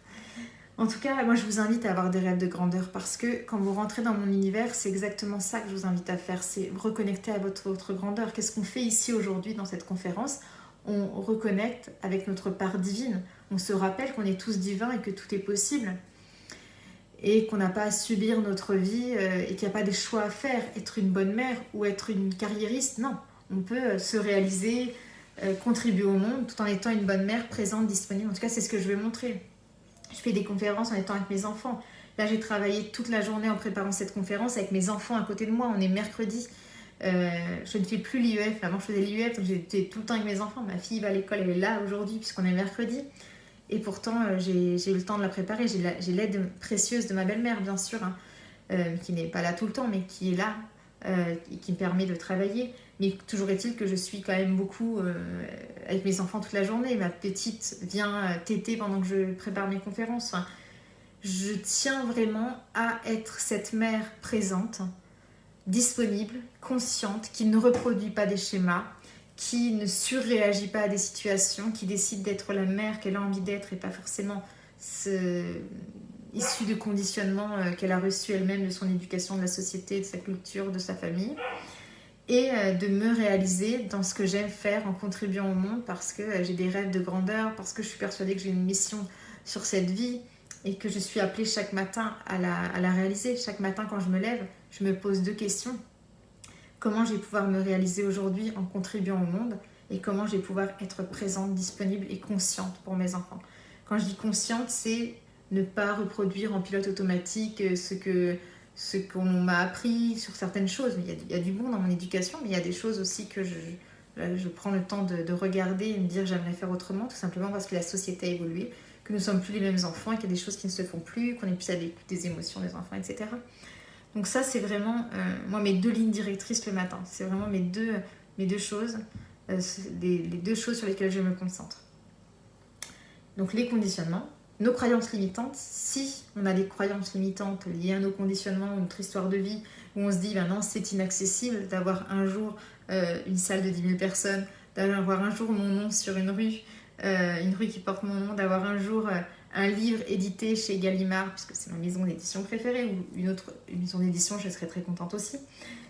En tout cas, moi, je vous invite à avoir des rêves de grandeur parce que quand vous rentrez dans mon univers, c'est exactement ça que je vous invite à faire. C'est reconnecter à votre grandeur. Qu'est-ce qu'on fait ici aujourd'hui dans cette conférence? On reconnecte avec notre part divine. On se rappelle qu'on est tous divins et que tout est possible. Et qu'on n'a pas à subir notre vie et qu'il n'y a pas des choix à faire. Être une bonne mère ou être une carriériste, non. On peut se réaliser, contribuer au monde tout en étant une bonne mère présente, disponible. En tout cas, c'est ce que je veux montrer. Je fais des conférences en étant avec mes enfants. Là, j'ai travaillé toute la journée en préparant cette conférence avec mes enfants à côté de moi. On est mercredi. Je ne fais plus l'IEF. Avant, je faisais l'IEF, donc j'étais tout le temps avec mes enfants. Ma fille va à l'école, elle est là aujourd'hui puisqu'on est mercredi. Et pourtant, j'ai eu le temps de la préparer. J'ai l'aide précieuse de ma belle-mère, bien sûr, hein, qui n'est pas là tout le temps, mais qui est là et qui me permet de travailler. Mais toujours est-il que je suis quand même beaucoup avec mes enfants toute la journée. Ma petite vient téter pendant que je prépare mes conférences. Enfin, je tiens vraiment à être cette mère présente, disponible, consciente, qui ne reproduit pas des schémas, qui ne surréagit pas à des situations, qui décide d'être la mère qu'elle a envie d'être et pas forcément issue de conditionnements qu'elle a reçus elle-même de son éducation, de la société, de sa culture, de sa famille. Et de me réaliser dans ce que j'aime faire en contribuant au monde parce que j'ai des rêves de grandeur, parce que je suis persuadée que j'ai une mission sur cette vie et que je suis appelée chaque matin à la réaliser. Chaque matin quand je me lève, je me pose 2 questions. Comment je vais pouvoir me réaliser aujourd'hui en contribuant au monde et comment je vais pouvoir être présente, disponible et consciente pour mes enfants. Quand je dis consciente, c'est ne pas reproduire en pilote automatique ce qu'on m'a appris sur certaines choses. Il y a du bon dans mon éducation, mais il y a des choses aussi que je prends le temps de regarder et me dire j'aimerais faire autrement, tout simplement parce que la société a évolué, que nous ne sommes plus les mêmes enfants, qu'il y a des choses qui ne se font plus, qu'on est plus à l'écoute des émotions des enfants, etc. Donc ça, c'est vraiment, moi, mes 2 lignes directrices le matin. C'est vraiment mes deux choses, les 2 choses sur lesquelles je me concentre. Donc les conditionnements, nos croyances limitantes. Si on a des croyances limitantes liées à nos conditionnements, notre histoire de vie, où on se dit, ben non, c'est inaccessible d'avoir un jour une salle de 10 000 personnes, d'avoir un jour mon nom sur une rue qui porte mon nom, d'avoir un jour un livre édité chez Gallimard, puisque c'est ma maison d'édition préférée, ou une maison d'édition, je serais très contente aussi.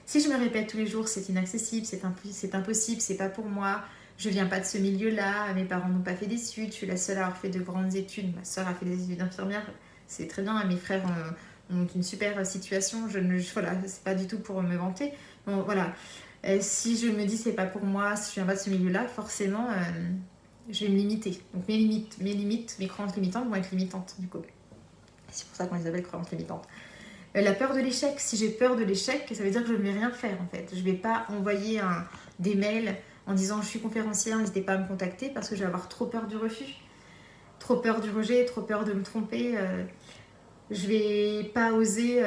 Si je me répète tous les jours, c'est inaccessible, c'est impossible, c'est pas pour moi, je viens pas de ce milieu-là, mes parents n'ont pas fait d'études, je suis la seule à avoir fait de grandes études, ma soeur a fait des études d'infirmière, c'est très bien, mes frères Donc une super situation, voilà, c'est pas du tout pour me vanter. Bon, voilà, si je me dis c'est pas pour moi, si je viens pas de ce milieu-là, forcément, je vais me limiter. Donc mes croyances limitantes vont être limitantes du coup. C'est pour ça qu'on les appelle croyances limitantes. La peur de l'échec, si j'ai peur de l'échec, ça veut dire que je ne vais rien faire en fait. Je ne vais pas envoyer des mails en disant je suis conférencière, n'hésitez pas à me contacter parce que je vais avoir trop peur du refus, trop peur du rejet, trop peur de me tromper. Je ne vais pas oser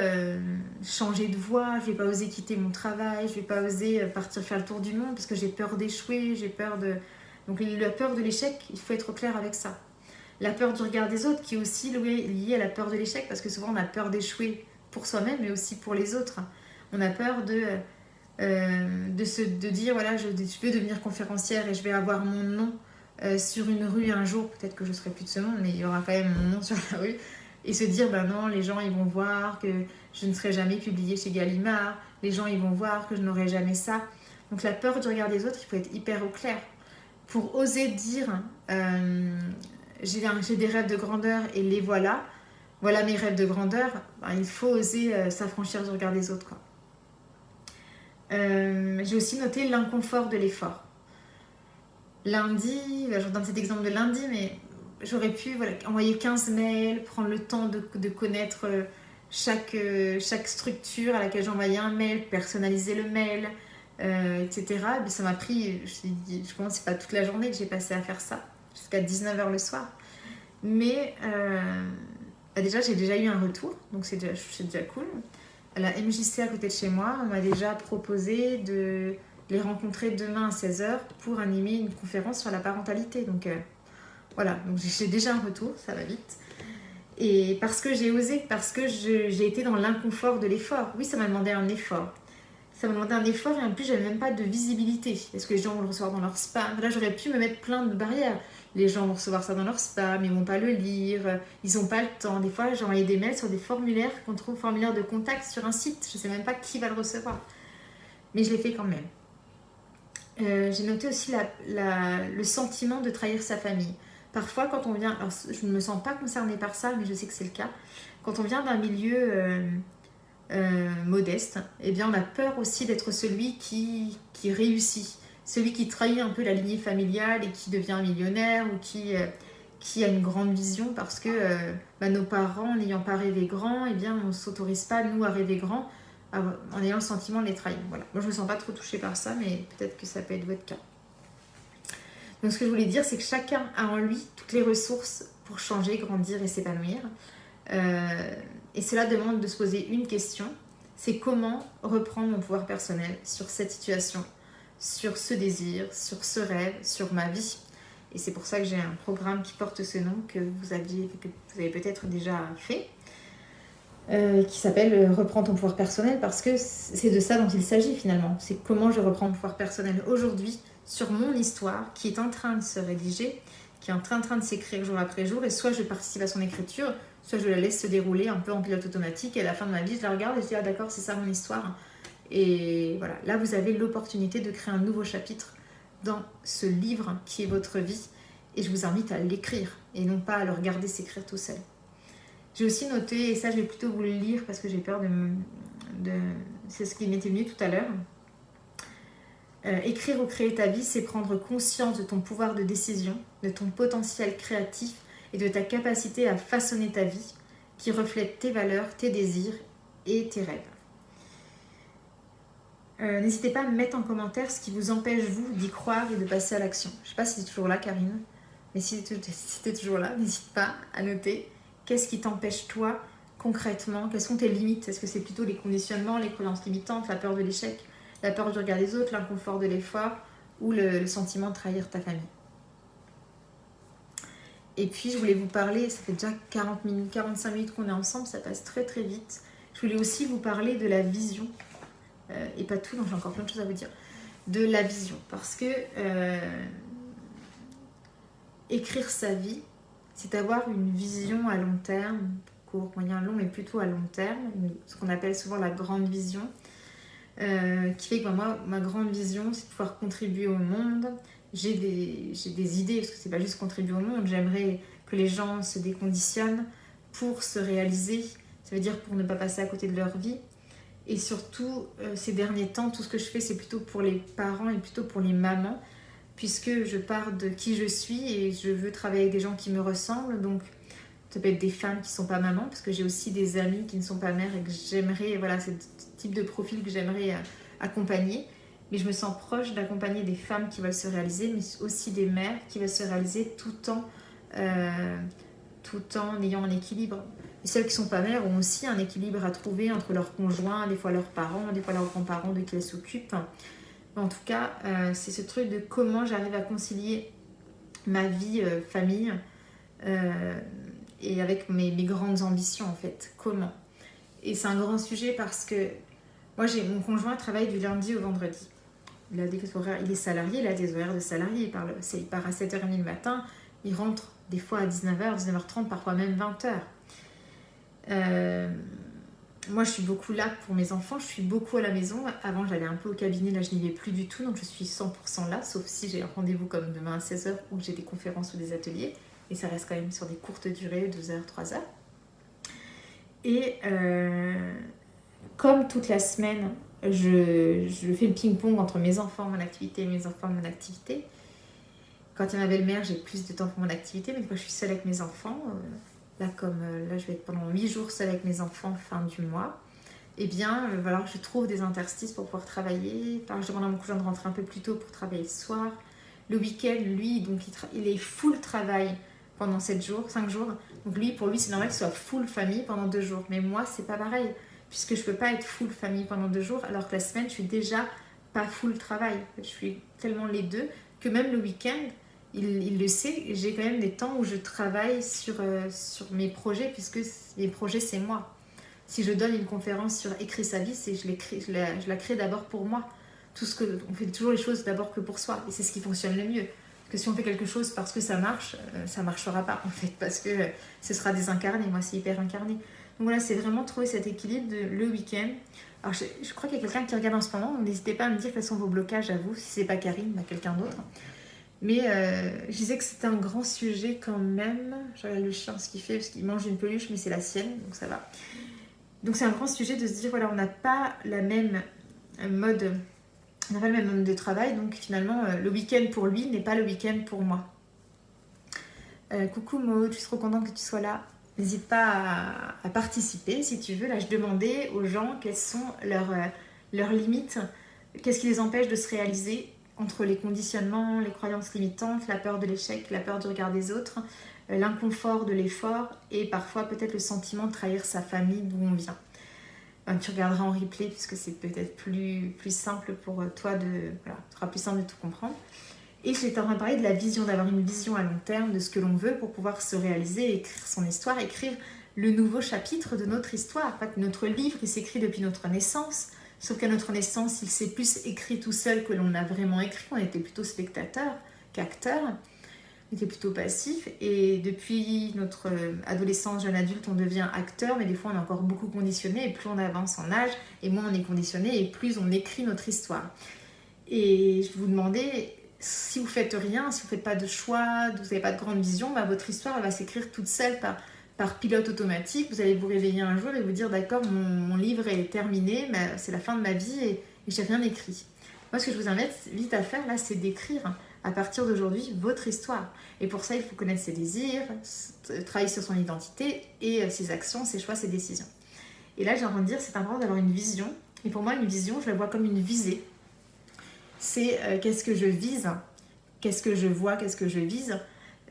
changer de voie, je ne vais pas oser quitter mon travail, je ne vais pas oser partir faire le tour du monde parce que j'ai peur d'échouer, j'ai peur de... Donc la peur de l'échec, il faut être au clair avec ça. La peur du regard des autres qui est aussi liée à la peur de l'échec parce que souvent on a peur d'échouer pour soi-même mais aussi pour les autres. On a peur de dire voilà je veux devenir conférencière et je vais avoir mon nom sur une rue un jour, peut-être que je serai plus de ce monde mais il y aura quand même mon nom sur la rue, et se dire ben non, les gens ils vont voir que je ne serai jamais publiée chez Gallimard, les gens ils vont voir que je n'aurai jamais ça. Donc la peur du regard des autres, il faut être hyper au clair pour oser dire j'ai des rêves de grandeur et les voilà. Voilà mes rêves de grandeur. Ben, il faut oser s'affranchir du regard des autres, quoi. J'ai aussi noté l'inconfort de l'effort. Lundi, je redonne cet exemple de lundi, mais j'aurais pu envoyer 15 mails, prendre le temps de connaître chaque structure à laquelle j'envoyais un mail, personnaliser le mail, etc. Mais ça m'a pris, je pense que c'est pas toute la journée que j'ai passé à faire ça, jusqu'à 19h le soir. Mais déjà, j'ai déjà eu un retour, donc c'est déjà cool. La MJC à côté de chez moi m'a déjà proposé de les rencontrer demain à 16h pour animer une conférence sur la parentalité. Donc voilà, donc j'ai déjà un retour, ça va vite. Et parce que j'ai osé, parce que j'ai été dans l'inconfort de l'effort. Oui, ça m'a demandé un effort. Ça m'a demandé un effort et en plus, j'avais même pas de visibilité. Est-ce que les gens vont le recevoir dans leur spam? Là, j'aurais pu me mettre plein de barrières. Les gens vont recevoir ça dans leur spam, ils vont pas le lire, ils ont pas le temps. Des fois, j'ai envoyé des mails sur des formulaires qu'on trouve formulaires de contact sur un site. Je sais même pas qui va le recevoir. Mais je l'ai fait quand même. J'ai noté aussi le sentiment de trahir sa famille. Parfois, quand on vient... Alors, je ne me sens pas concernée par ça, mais je sais que c'est le cas. Quand on vient d'un milieu modeste, eh bien, on a peur aussi d'être celui qui réussit. Celui qui trahit un peu la lignée familiale et qui devient millionnaire ou qui a une grande vision parce que nos parents, n'ayant pas rêvé grand, eh bien, on ne s'autorise pas, nous, à rêver grand en ayant le sentiment de les trahir. Voilà. Moi, je ne me sens pas trop touchée par ça, mais peut-être que ça peut être votre cas. Donc, ce que je voulais dire, c'est que chacun a en lui toutes les ressources pour changer, grandir et s'épanouir. Et cela demande de se poser une question, c'est comment reprendre mon pouvoir personnel sur cette situation, sur ce désir, sur ce rêve, sur ma vie. Et c'est pour ça que j'ai un programme qui porte ce nom que vous avez peut-être déjà fait, qui s'appelle Reprends ton pouvoir personnel, parce que c'est de ça dont il s'agit finalement. C'est comment je reprends mon pouvoir personnel aujourd'hui sur mon histoire qui est en train de se rédiger, qui est en train de s'écrire jour après jour, et soit je participe à son écriture, soit je la laisse se dérouler un peu en pilote automatique, et à la fin de ma vie, je la regarde et je dis ah d'accord, c'est ça mon histoire. Et voilà, là vous avez l'opportunité de créer un nouveau chapitre dans ce livre qui est votre vie, et je vous invite à l'écrire et non pas à le regarder s'écrire tout seul. J'ai aussi noté, et ça je vais plutôt vous le lire parce que j'ai peur c'est ce qui m'était venu tout à l'heure. Écrire ou créer ta vie, c'est prendre conscience de ton pouvoir de décision, de ton potentiel créatif et de ta capacité à façonner ta vie qui reflète tes valeurs, tes désirs et tes rêves. N'hésitez pas à me mettre en commentaire ce qui vous empêche, vous, d'y croire et de passer à l'action. Je ne sais pas si c'est toujours là, Karine, mais si t'es toujours là, n'hésite pas à noter qu'est-ce qui t'empêche, toi, concrètement. Quelles sont tes limites? Est-ce que c'est plutôt les conditionnements, les croyances limitantes, la peur de l'échec, la peur du regard des autres, l'inconfort de l'effort ou le sentiment de trahir ta famille? Et puis, je voulais vous parler, ça fait déjà 40 minutes, 45 minutes qu'on est ensemble, ça passe très très vite. Je voulais aussi vous parler de la vision. Et pas tout, donc j'ai encore plein de choses à vous dire. De la vision. Parce que écrire sa vie, c'est avoir une vision à long terme, court, moyen, long, mais plutôt à long terme, ce qu'on appelle souvent la grande vision, qui fait que moi, ma grande vision, c'est de pouvoir contribuer au monde. J'ai des idées, parce que c'est pas juste contribuer au monde, j'aimerais que les gens se déconditionnent pour se réaliser. Ça veut dire pour ne pas passer à côté de leur vie. Et surtout, ces derniers temps, tout ce que je fais, c'est plutôt pour les parents et plutôt pour les mamans, puisque je pars de qui je suis et je veux travailler avec des gens qui me ressemblent. Donc, ça peut être des femmes qui ne sont pas mamans, parce que j'ai aussi des amis qui ne sont pas mères et que j'aimerais, voilà, c'est le type de profil que j'aimerais accompagner. Mais je me sens proche d'accompagner des femmes qui veulent se réaliser, mais aussi des mères qui veulent se réaliser tout en ayant un équilibre. Et celles qui ne sont pas mères ont aussi un équilibre à trouver entre leurs conjoints, des fois leurs parents, des fois leurs grands-parents de qui elles s'occupent. En tout cas, c'est ce truc de comment j'arrive à concilier ma vie famille et avec mes grandes ambitions en fait. Comment? Et c'est un grand sujet parce que moi, mon conjoint travaille du lundi au vendredi. Il est salarié, il a des horaires de salarié. Il part à 7h30 le matin, il rentre des fois à 19h, 19h30, parfois même 20h. Moi, je suis beaucoup là pour mes enfants, je suis beaucoup à la maison. Avant, j'allais un peu au cabinet, là, je n'y vais plus du tout, donc je suis 100% là, sauf si j'ai un rendez-vous comme demain à 16h ou que j'ai des conférences ou des ateliers. Et ça reste quand même sur des courtes durées, 2h, 3h. Et comme toute la semaine, je fais le ping-pong entre mes enfants, mon activité, et mes enfants, mon activité. Quand il y a ma belle-mère, j'ai plus de temps pour mon activité, mais quand je suis seule avec mes enfants, là, je vais être pendant 8 jours seule avec mes enfants fin du mois, eh bien, voilà, je trouve des interstices pour pouvoir travailler. Enfin, je demande à mon cousin de rentrer un peu plus tôt pour travailler le soir. Le week-end, lui, donc il est full travail pendant 5 jours. Donc pour lui, c'est normal qu'il soit full famille pendant 2 jours. Mais moi, c'est pas pareil, puisque je peux pas être full famille pendant 2 jours, alors que la semaine, je suis déjà pas full travail. Je suis tellement les deux que même le week-end, il le sait, j'ai quand même des temps où je travaille sur mes projets, puisque mes projets, c'est moi. Si je donne une conférence sur écrire sa vie, je la crée d'abord pour moi. On fait toujours les choses d'abord que pour soi, et c'est ce qui fonctionne le mieux. Parce que si on fait quelque chose parce que ça marche, ça marchera pas en fait, parce que ce sera désincarné. Moi, c'est hyper incarné. Donc voilà, c'est vraiment trouver cet équilibre le week-end. Alors, je crois qu'il y a quelqu'un qui regarde en ce moment, donc n'hésitez pas à me dire quels sont vos blocages à vous, si c'est pas Karine, bah quelqu'un d'autre. Mais je disais que c'était un grand sujet quand même. Je regarde le chien ce qu'il fait, parce qu'il mange une peluche, mais c'est la sienne, donc ça va. Donc c'est un grand sujet de se dire, voilà, on n'a pas la même mode, on n'a pas le même mode de travail, donc finalement, le week-end pour lui n'est pas le week-end pour moi. Coucou Mo, je suis trop contente que tu sois là. N'hésite pas à participer si tu veux. Là, je demandais aux gens quelles sont leurs limites, qu'est-ce qui les empêche de se réaliser entre les conditionnements, les croyances limitantes, la peur de l'échec, la peur du regard des autres, l'inconfort de l'effort et parfois peut-être le sentiment de trahir sa famille d'où on vient. Tu regarderas en replay puisque c'est peut-être plus simple pour toi voilà, ce sera plus simple de tout comprendre. Et j'étais en train de parler de la vision, d'avoir une vision à long terme de ce que l'on veut pour pouvoir se réaliser, écrire son histoire, écrire le nouveau chapitre de notre histoire. En fait, notre livre, il s'écrit depuis notre naissance, sauf qu'à notre naissance, il s'est plus écrit tout seul que l'on a vraiment écrit. On était plutôt spectateur qu'acteur, on était plutôt passif. Et depuis notre adolescence, jeune adulte, on devient acteur, mais des fois, on est encore beaucoup conditionné. Et plus on avance en âge, et moins on est conditionné, et plus on écrit notre histoire. Et je vous demandais, si vous ne faites rien, si vous ne faites pas de choix, vous n'avez pas de grande vision, bah, votre histoire elle va s'écrire toute seule par pilote automatique. Vous allez vous réveiller un jour et vous dire d'accord, mon livre est terminé, c'est la fin de ma vie et j'ai rien écrit. Moi, ce que je vous invite vite à faire là, c'est d'écrire à partir d'aujourd'hui votre histoire. Et pour ça, il faut connaître ses désirs, travailler sur son identité et ses actions, ses choix, ses décisions. Et là, j'ai envie de dire, c'est important d'avoir une vision. Et pour moi, une vision, je la vois comme une visée. C'est qu'est-ce que je vise, qu'est-ce que je vois, qu'est-ce que je vise,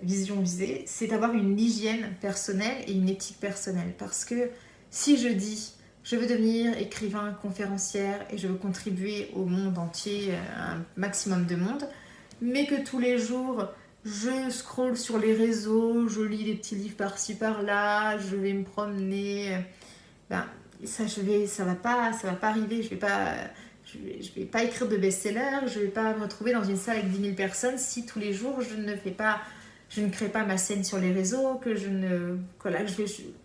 vision visée, c'est avoir une hygiène personnelle et une éthique personnelle. Parce que si je dis, je veux devenir écrivain, conférencière et je veux contribuer au monde entier, un maximum de monde, mais que tous les jours, je scrolle sur les réseaux, je lis des petits livres par-ci par-là, je vais me promener, ça va pas arriver, je vais pas écrire de best-seller, je vais pas me retrouver dans une salle avec 10 000 personnes si tous les jours je ne crée pas ma scène sur les réseaux, que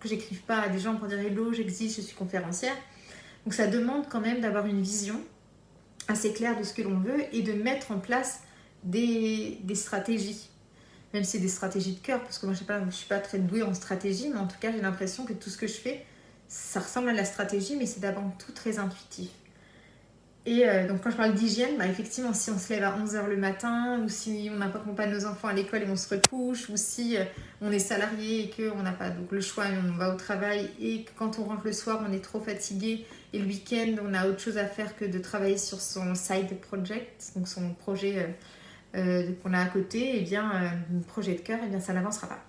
j'écrive pas à des gens pour dire hello, j'existe, je suis conférencière. Donc ça demande quand même d'avoir une vision assez claire de ce que l'on veut et de mettre en place des stratégies. Même si c'est des stratégies de cœur, parce que moi je suis pas très douée en stratégie, mais en tout cas j'ai l'impression que tout ce que je fais, ça ressemble à la stratégie, mais c'est d'abord tout très intuitif. Et donc quand je parle d'hygiène, bah, effectivement, si on se lève à 11 h le matin, ou si on n'accompagne nos enfants à l'école et on se recouche, ou si on est salarié et qu'on n'a pas donc, le choix et on va au travail, et que quand on rentre le soir, on est trop fatigué, et le week-end, on a autre chose à faire que de travailler sur son side project, donc son projet qu'on a à côté, et bien, un projet de cœur, et bien ça n'avancera pas.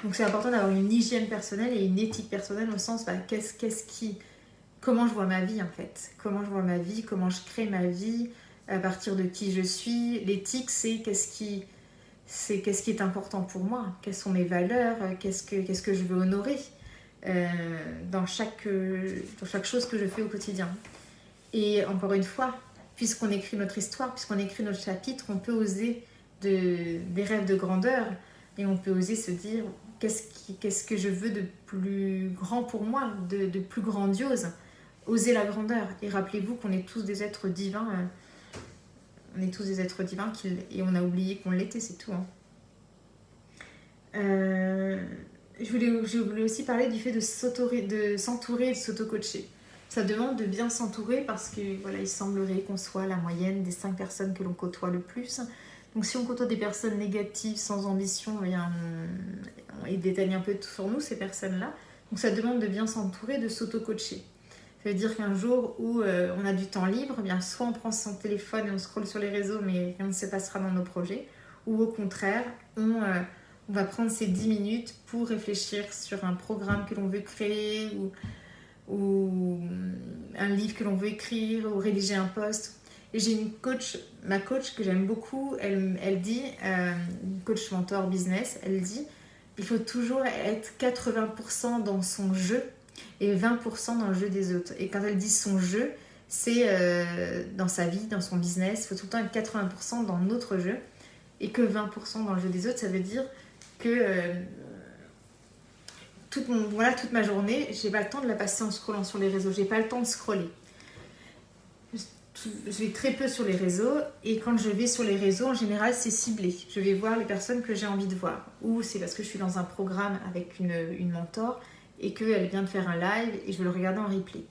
Donc c'est important d'avoir une hygiène personnelle et une éthique personnelle au sens, bah, comment je vois ma vie en fait, comment je vois ma vie, comment je crée ma vie, à partir de qui je suis. L'éthique, c'est qu'est-ce qui est important pour moi, quelles sont mes valeurs, qu'est-ce que je veux honorer dans chaque chose que je fais au quotidien. Et encore une fois, puisqu'on écrit notre histoire, puisqu'on écrit notre chapitre, on peut oser des rêves de grandeur et on peut oser se dire qu'est-ce que je veux de plus grand pour moi, de plus grandiose. Oser la grandeur. Et rappelez-vous qu'on est tous des êtres divins. On est tous des êtres divins et on a oublié qu'on l'était, c'est tout. Hein. Je voulais aussi parler du fait de s'entourer et de s'auto-coacher. Ça demande de bien s'entourer parce que voilà, il semblerait qu'on soit la moyenne des 5 personnes que l'on côtoie le plus. Donc si on côtoie des personnes négatives, sans ambition, ils déteignent un peu sur nous, ces personnes-là. Donc ça demande de bien s'entourer, de s'auto-coacher. Ça veut dire qu'un jour où on a du temps libre, bien soit on prend son téléphone et on scrolle sur les réseaux, mais rien ne se passera dans nos projets, ou au contraire, on va prendre ces 10 minutes pour réfléchir sur un programme que l'on veut créer, ou un livre que l'on veut écrire, ou rédiger un post. Et j'ai ma coach que j'aime beaucoup, elle dit, une coach mentor business, elle dit, il faut toujours être 80% dans son jeu, et 20% dans le jeu des autres. Et quand elle dit son jeu, c'est dans sa vie, dans son business, il faut tout le temps être 80% dans notre jeu et que 20% dans le jeu des autres. Ça veut dire que toute ma journée, j'ai pas le temps de la passer en scrollant sur les réseaux, j'ai pas le temps de scroller. Je vais très peu sur les réseaux et quand je vais sur les réseaux, en général, c'est ciblé. Je vais voir les personnes que j'ai envie de voir. Ou c'est parce que je suis dans un programme avec une mentor et qu'elle vient de faire un live et je vais le regarder en replay.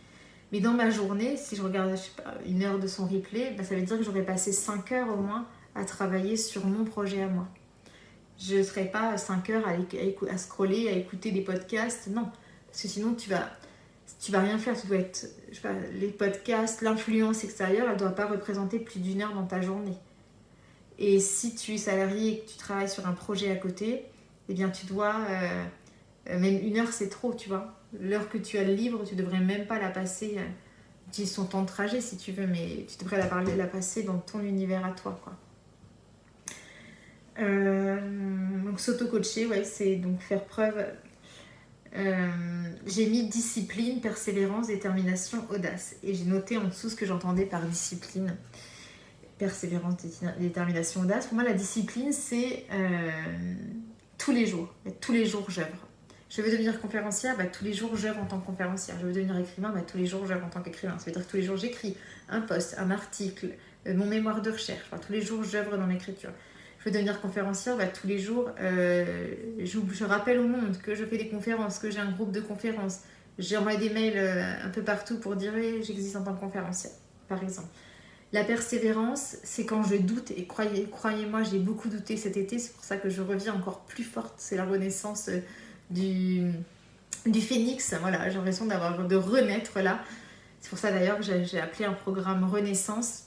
Mais dans ma journée, si je regarde, je sais pas, 1 heure de son replay, bah, ça veut dire que j'aurais passé 5 heures au moins à travailler sur mon projet à moi. Je ne serais pas 5 heures à scroller, à écouter des podcasts, non. Parce que sinon, tu vas rien faire. Tu dois être, je sais pas, les podcasts, l'influence extérieure, elle ne doit pas représenter plus d'1 heure dans ta journée. Et si tu es salarié et que tu travailles sur un projet à côté, eh bien tu dois... même 1 heure, c'est trop, tu vois. L'heure que tu as libre, tu devrais même pas la passer. Utilise son temps de trajet si tu veux, mais tu devrais la passer dans ton univers à toi, quoi. Donc s'auto-coacher, ouais, c'est donc faire preuve. J'ai mis discipline, persévérance, détermination, audace. Et j'ai noté en dessous ce que j'entendais par discipline. Persévérance, détermination, audace. Pour moi, la discipline, c'est tous les jours. Tous les jours, j'œuvre. Je veux devenir conférencière, bah, tous les jours, j'œuvre en tant que conférencière. Je veux devenir écrivain, bah, tous les jours, j'œuvre en tant qu'écrivain. Ça veut dire que tous les jours, j'écris un post, un article, mon mémoire de recherche. Enfin, tous les jours, j'œuvre dans l'écriture. Je veux devenir conférencière, bah, tous les jours, je rappelle au monde que je fais des conférences, que j'ai un groupe de conférences. J'envoie des mails un peu partout pour dire oui, j'existe en tant que conférencière, par exemple. La persévérance, c'est quand je doute, et croyez-moi, j'ai beaucoup douté cet été, c'est pour ça que je reviens encore plus forte, c'est la renaissance du phénix, voilà, j'ai l'impression de renaître là. C'est pour ça d'ailleurs que j'ai appelé un programme Renaissance.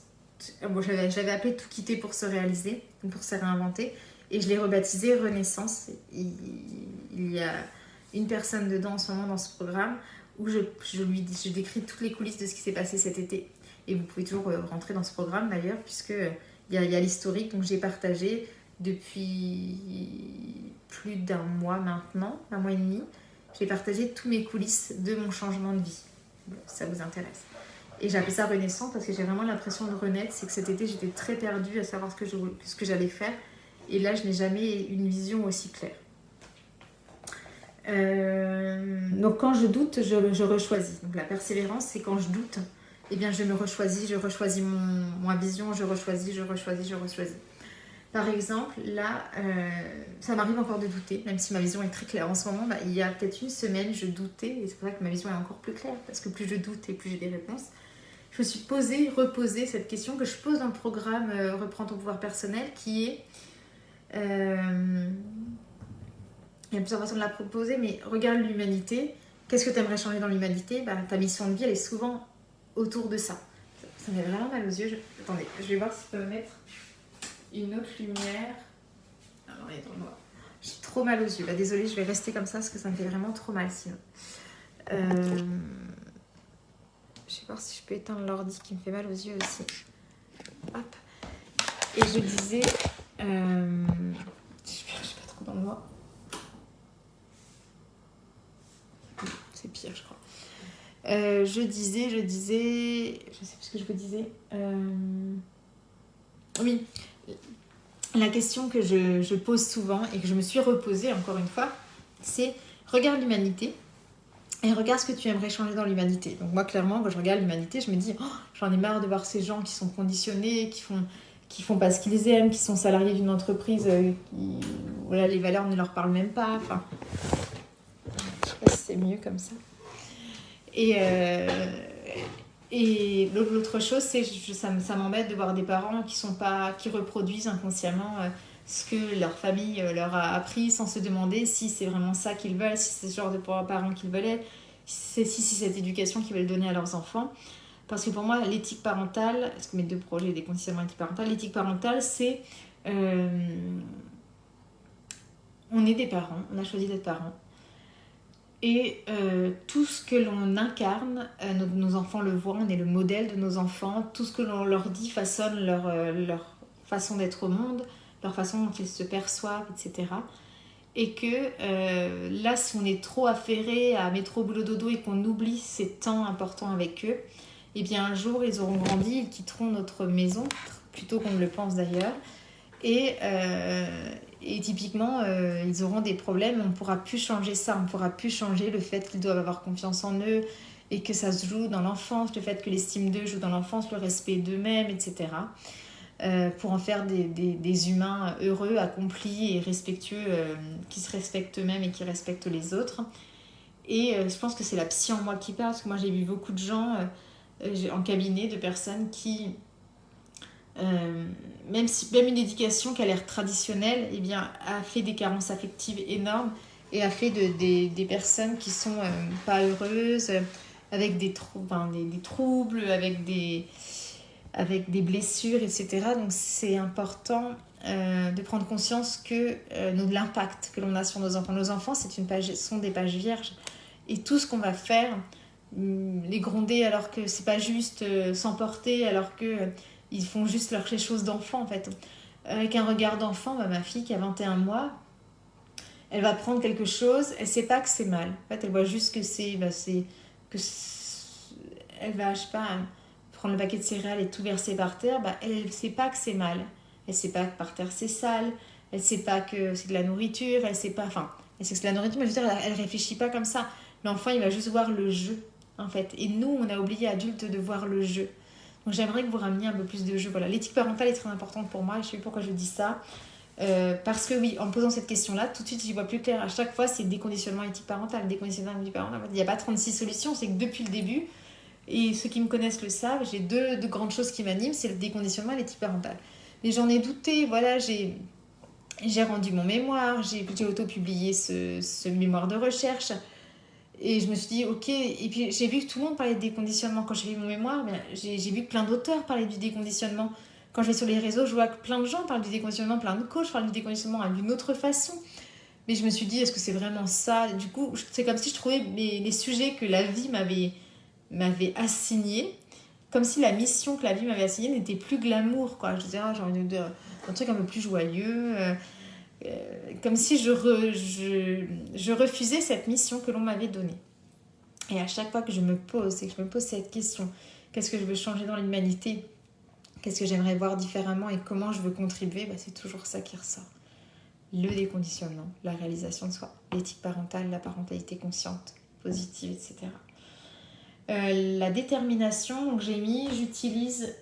Bon, j'avais appelé Tout quitter pour se réaliser, pour se réinventer, et je l'ai rebaptisé Renaissance. Il y a une personne dedans en ce moment dans ce programme où je décris toutes les coulisses de ce qui s'est passé cet été. Et vous pouvez toujours rentrer dans ce programme d'ailleurs, puisqu'il y a l'historique, donc j'ai partagé depuis plus d'1 mois maintenant, 1 mois et demi, j'ai partagé tous mes coulisses de mon changement de vie. Bon, si ça vous intéresse. Et j'ai appelé ça Renaissance parce que j'ai vraiment l'impression de renaître. C'est que cet été, j'étais très perdue à savoir ce que j'allais faire. Et là, je n'ai jamais eu une vision aussi claire. Donc quand je doute, je rechoisis. Donc la persévérance, c'est quand je doute, eh bien je me rechoisis, je rechoisis ma vision, je rechoisis. Par exemple, là, ça m'arrive encore de douter, même si ma vision est très claire en ce moment. Bah, il y a peut-être une semaine, je doutais, et c'est pour ça que ma vision est encore plus claire, parce que plus je doute et plus j'ai des réponses. Je me suis reposé cette question que je pose dans le programme Reprends ton pouvoir personnel, qui est... il y a plusieurs façons de la proposer, mais regarde l'humanité. Qu'est-ce que tu aimerais changer dans l'humanité? Bah, ta mission de vie, elle est souvent autour de ça. Ça me fait vraiment mal aux yeux. Attendez, je vais voir si je peux me mettre une autre lumière. Alors, on est dans le noir. J'ai trop mal aux yeux. Bah, désolée, je vais rester comme ça parce que ça me fait vraiment trop mal sinon. Je vais voir si je peux éteindre l'ordi qui me fait mal aux yeux aussi. Hop. Et je disais... je suis pas trop dans le noir. C'est pire, je crois. Je disais... Je sais plus ce que je vous disais. Oui. La question que je pose souvent et que je me suis reposée encore une fois, c'est regarde l'humanité et regarde ce que tu aimerais changer dans l'humanité. Donc moi, clairement, quand je regarde l'humanité, je me dis, oh, j'en ai marre de voir ces gens qui sont conditionnés, qui font pas ce qu'ils aiment, qui sont salariés d'une entreprise, voilà, les valeurs ne leur parlent même pas. Enfin, je sais pas si c'est mieux comme ça. Et l'autre chose, c'est ça m'embête de voir des parents qui reproduisent inconsciemment ce que leur famille leur a appris sans se demander si c'est vraiment ça qu'ils veulent, si c'est ce genre de parents qu'ils veulent être, si c'est cette éducation qu'ils veulent donner à leurs enfants. Parce que pour moi, l'éthique parentale, parce que mes deux projets, des conditionnements éthique parentale, l'éthique parentale, c'est... on est des parents, on a choisi d'être parents. Et tout ce que l'on incarne, nos enfants le voient, on est le modèle de nos enfants. Tout ce que l'on leur dit façonne leur façon d'être au monde, leur façon dont ils se perçoivent, etc. Et que là, si on est trop affairé à métro boulot dodo et qu'on oublie ces temps importants avec eux, eh bien un jour ils auront grandi, ils quitteront notre maison, plutôt qu'on ne le pense d'ailleurs. Et typiquement, ils auront des problèmes, on ne pourra plus changer ça, on ne pourra plus changer le fait qu'ils doivent avoir confiance en eux et que ça se joue dans l'enfance, le fait que l'estime d'eux joue dans l'enfance, le respect d'eux-mêmes, etc. Pour en faire des humains heureux, accomplis et respectueux, qui se respectent eux-mêmes et qui respectent les autres. Et je pense que c'est la psy en moi qui parle, parce que moi j'ai vu beaucoup de gens en cabinet, de personnes qui... même une éducation qui a l'air traditionnelle, eh bien, a fait des carences affectives énormes et a fait des personnes qui sont pas heureuses, avec des troubles, avec des blessures, etc. Donc c'est important de prendre conscience que de l'impact que l'on a sur nos enfants. Nos enfants, sont des pages vierges. Et tout ce qu'on va faire, les gronder alors que c'est pas juste, s'emporter alors que... ils font juste les choses d'enfant en fait. Avec un regard d'enfant, ma fille qui a 21 mois, elle va prendre quelque chose, elle sait pas que c'est mal. En fait, elle voit juste que elle va, je sais pas, prendre le paquet de céréales et tout verser par terre. Elle sait pas que c'est mal. Elle sait pas que par terre c'est sale. Elle sait pas que c'est de la nourriture. Elle sait pas, enfin, elle sait que c'est de la nourriture, mais je veux dire, elle réfléchit pas comme ça. L'enfant, il va juste voir le jeu en fait. Et nous, on a oublié adultes de voir le jeu. Donc j'aimerais que vous rameniez un peu plus de jeu. Voilà, l'éthique parentale est très importante pour moi. Je sais pourquoi je dis ça. Parce que oui, en me posant cette question-là, tout de suite j'y vois plus clair. À chaque fois, c'est déconditionnement éthique parental. Déconditionnement éthique parental. Il n'y a pas 36 solutions. C'est que depuis le début, et ceux qui me connaissent le savent, j'ai deux grandes choses qui m'animent, c'est le déconditionnement et l'éthique parentale. Mais j'en ai douté. Voilà, j'ai rendu mon mémoire, j'ai auto-publié ce mémoire de recherche. Et je me suis dit, ok, et puis j'ai vu que tout le monde parlait de déconditionnement. Quand j'ai fait mon mémoire, j'ai vu que plein d'auteurs parlaient du déconditionnement. Quand je vais sur les réseaux, je vois que plein de gens parlent du déconditionnement, plein de coachs parlent du déconditionnement d'une autre façon. Mais je me suis dit, est-ce que c'est vraiment ça? Du coup, c'est comme si je trouvais les sujets que la vie m'avait assignés, comme si la mission que la vie m'avait assignée n'était plus glamour, quoi. Je disais, j'ai envie un truc un peu plus joyeux. Comme si je refusais cette mission que l'on m'avait donnée. Et à chaque fois que je me pose cette question, qu'est-ce que je veux changer dans l'humanité, qu'est-ce que j'aimerais voir différemment et comment je veux contribuer, c'est toujours ça qui ressort. Le déconditionnement, la réalisation de soi, l'éthique parentale, la parentalité consciente, positive, etc. La détermination, donc j'ai mis, j'utilise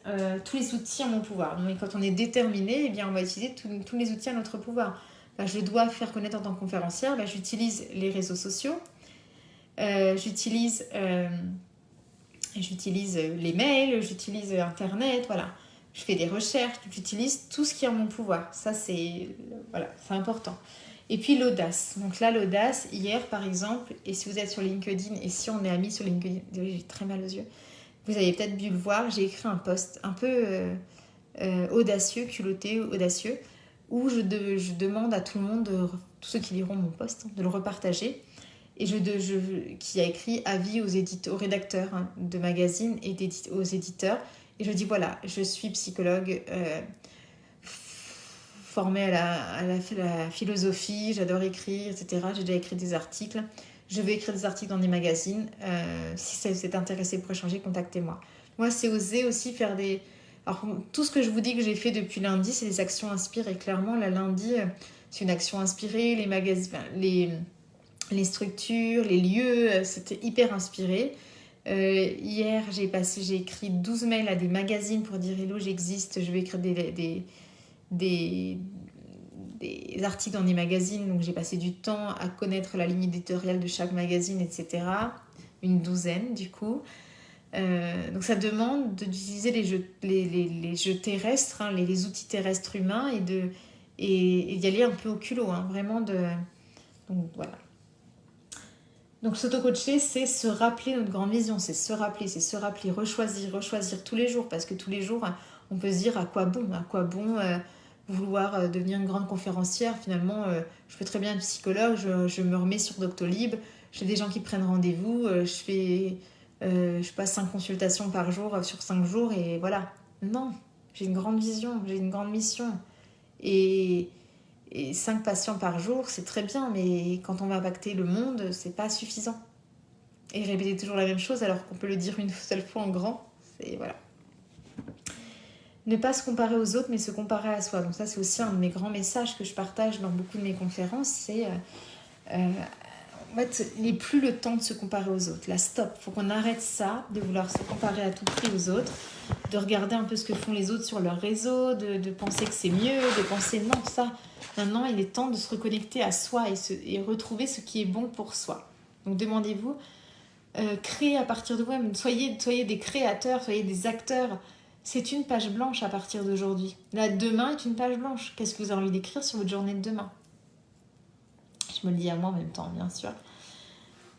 tous les outils à mon pouvoir. Donc, quand on est déterminé, eh bien, on va utiliser tous les outils à notre pouvoir. Je dois faire connaître en tant que conférencière, j'utilise les réseaux sociaux, j'utilise les mails, j'utilise Internet, voilà. Je fais des recherches, j'utilise tout ce qui est en mon pouvoir. Ça, c'est important. Et puis l'audace. Donc là, l'audace, hier par exemple, et si vous êtes sur LinkedIn, et si on est amis sur LinkedIn, j'ai très mal aux yeux, vous avez peut-être dû le voir, j'ai écrit un post un peu audacieux, culotté, audacieux, où je demande à tout le monde, tous ceux qui liront mon post, de le repartager. Et qui a écrit avis aux rédacteurs de magazines et aux éditeurs. Et je dis voilà, je suis psychologue formée à la philosophie, j'adore écrire, etc. J'ai déjà écrit des articles. Je vais écrire des articles dans des magazines. Si vous êtes intéressé pour échanger, contactez-moi. Moi, c'est oser aussi faire des... Alors, tout ce que je vous dis que j'ai fait depuis lundi, c'est des actions inspirées. Clairement, là, lundi, c'est une action inspirée. Les magazines... les structures, les lieux, c'était hyper inspiré. Hier, j'ai écrit 12 mails à des magazines pour dire hello, j'existe, je vais écrire des articles dans des magazines. Donc j'ai passé du temps à connaître la ligne éditoriale de chaque magazine, etc. Une douzaine du coup. Donc ça demande d'utiliser les jeux terrestres, les outils terrestres humains et d'y aller un peu au culot, vraiment de... Donc voilà. Donc s'auto-coacher, c'est se rappeler notre grande vision, c'est se rappeler, rechoisir tous les jours, parce que tous les jours, on peut se dire à quoi bon vouloir devenir une grande conférencière. Finalement, je peux très bien être psychologue, je me remets sur Doctolib, j'ai des gens qui prennent rendez-vous, je passe 5 consultations par jour sur 5 jours et voilà. Non, j'ai une grande vision, j'ai une grande mission. Et 5 patients par jour, c'est très bien, mais quand on va impacter le monde, c'est pas suffisant. Et répéter toujours la même chose alors qu'on peut le dire une seule fois en grand, c'est voilà. Ne pas se comparer aux autres, mais se comparer à soi. Donc ça, c'est aussi un de mes grands messages que je partage dans beaucoup de mes conférences, c'est en fait, il n'est plus le temps de se comparer aux autres. Là, stop. Il faut qu'on arrête ça, de vouloir se comparer à tout prix aux autres, de regarder un peu ce que font les autres sur leur réseau, de penser que c'est mieux, de penser non, ça. Maintenant, il est temps de se reconnecter à soi et retrouver ce qui est bon pour soi. Donc, demandez-vous, créez à partir de vous-même. Soyez des créateurs, soyez des acteurs. C'est une page blanche à partir d'aujourd'hui. Là, demain est une page blanche. Qu'est-ce que vous avez envie d'écrire sur votre journée de demain ? Je me le dis à moi en même temps, bien sûr.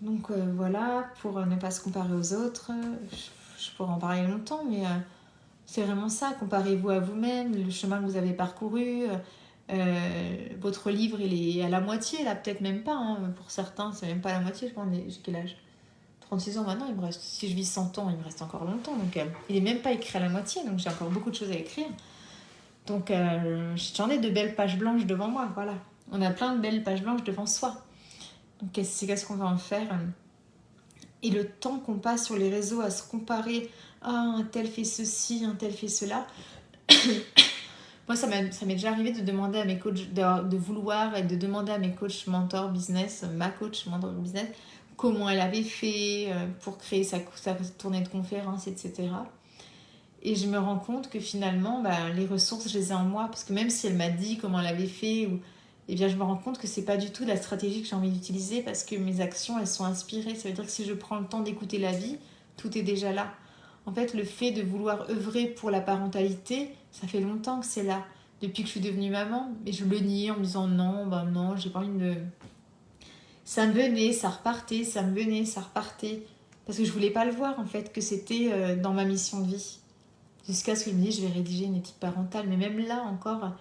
Donc voilà, pour ne pas se comparer aux autres, je pourrais en parler longtemps, mais c'est vraiment ça. Comparez-vous à vous-même, le chemin que vous avez parcouru. Votre livre, il est à la moitié, là, peut-être même pas. Pour certains, c'est même pas à la moitié. Je pense, j'ai quel âge ? 36 ans maintenant, il me reste, si je vis 100 ans, il me reste encore longtemps. Donc il n'est même pas écrit à la moitié, donc j'ai encore beaucoup de choses à écrire. Donc j'en ai de belles pages blanches devant moi, voilà. On a plein de belles pages blanches devant soi. Donc qu'est-ce qu'on va en faire ? Et le temps qu'on passe sur les réseaux à se comparer, un tel fait ceci, un tel fait cela. Moi, ça m'est déjà arrivé de demander à mes coachs, de vouloir et de demander à mes coachs mentor business, ma coach mentor business, comment elle avait fait pour créer sa tournée de conférences, etc. Et je me rends compte que finalement, les ressources, je les ai en moi. Parce que même si elle m'a dit comment elle avait fait, eh bien, je me rends compte que c'est pas du tout la stratégie que j'ai envie d'utiliser parce que mes actions, elles sont inspirées. Ça veut dire que si je prends le temps d'écouter la vie, tout est déjà là. En fait, le fait de vouloir œuvrer pour la parentalité, ça fait longtemps que c'est là. Depuis que je suis devenue maman, mais je le niais en me disant non, j'ai pas envie de... Ça me venait, ça repartait, ça me venait, ça repartait. Parce que je voulais pas le voir, en fait, que c'était dans ma mission de vie. Jusqu'à ce que je me dise, je vais rédiger une éthique parentale. Mais même là, encore...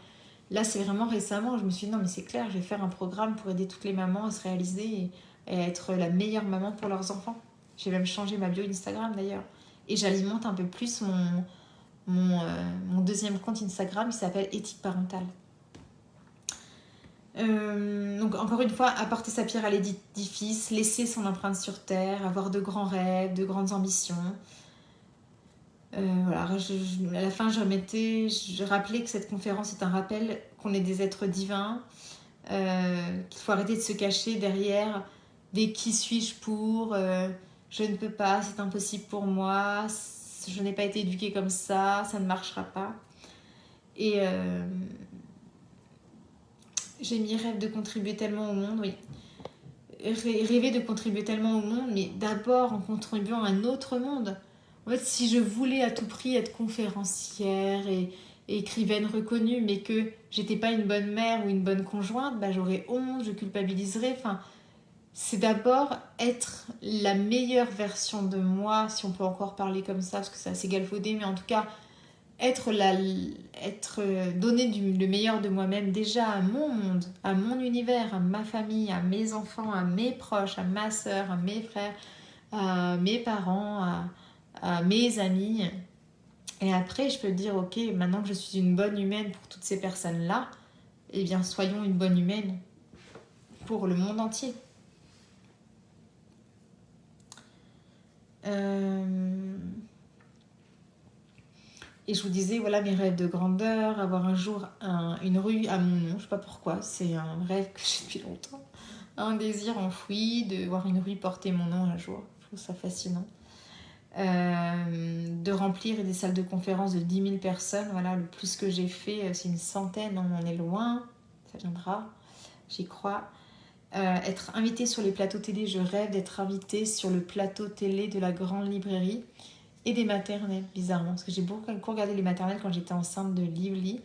Là, c'est vraiment récemment, je me suis dit, non, mais c'est clair, je vais faire un programme pour aider toutes les mamans à se réaliser et à être la meilleure maman pour leurs enfants. J'ai même changé ma bio Instagram, d'ailleurs. Et j'alimente un peu plus mon deuxième compte Instagram, qui s'appelle Éthique parentale. Donc, encore une fois, apporter sa pierre à l'édifice, laisser son empreinte sur Terre, avoir de grands rêves, de grandes ambitions. Voilà, à la fin, je rappelais que cette conférence est un rappel qu'on est des êtres divins, qu'il faut arrêter de se cacher derrière des qui suis-je pour, je ne peux pas, c'est impossible pour moi, je n'ai pas été éduquée comme ça ne marchera pas. Et j'ai mis rêve de contribuer tellement au monde, oui. Rêver de contribuer tellement au monde, mais d'abord en contribuant à un autre monde. En fait, si je voulais à tout prix être conférencière et écrivaine reconnue, mais que j'étais pas une bonne mère ou une bonne conjointe, bah, j'aurais honte, je culpabiliserais. Enfin, c'est d'abord être la meilleure version de moi, si on peut encore parler comme ça, parce que c'est assez galvaudé, mais en tout cas, donner le meilleur de moi-même déjà à mon monde, à mon univers, à ma famille, à mes enfants, à mes proches, à ma soeur, à mes frères, à mes parents, à mes amis. Et après, je peux dire, ok, maintenant que je suis une bonne humaine pour toutes ces personnes-là, eh bien, soyons une bonne humaine pour le monde entier. Et je vous disais, voilà mes rêves de grandeur, avoir un jour une rue à mon nom, je sais pas pourquoi, c'est un rêve que j'ai depuis longtemps. Un désir enfoui de voir une rue porter mon nom un jour, je trouve ça fascinant. De remplir des salles de conférence de 10 000 personnes, voilà, le plus que j'ai fait, c'est une centaine, on en est loin, ça viendra, j'y crois. Être invitée sur les plateaux télé, je rêve d'être invitée sur le plateau télé de la grande librairie. Et des maternelles, bizarrement. Parce que j'ai beaucoup regardé les maternelles quand j'étais enceinte de Lively.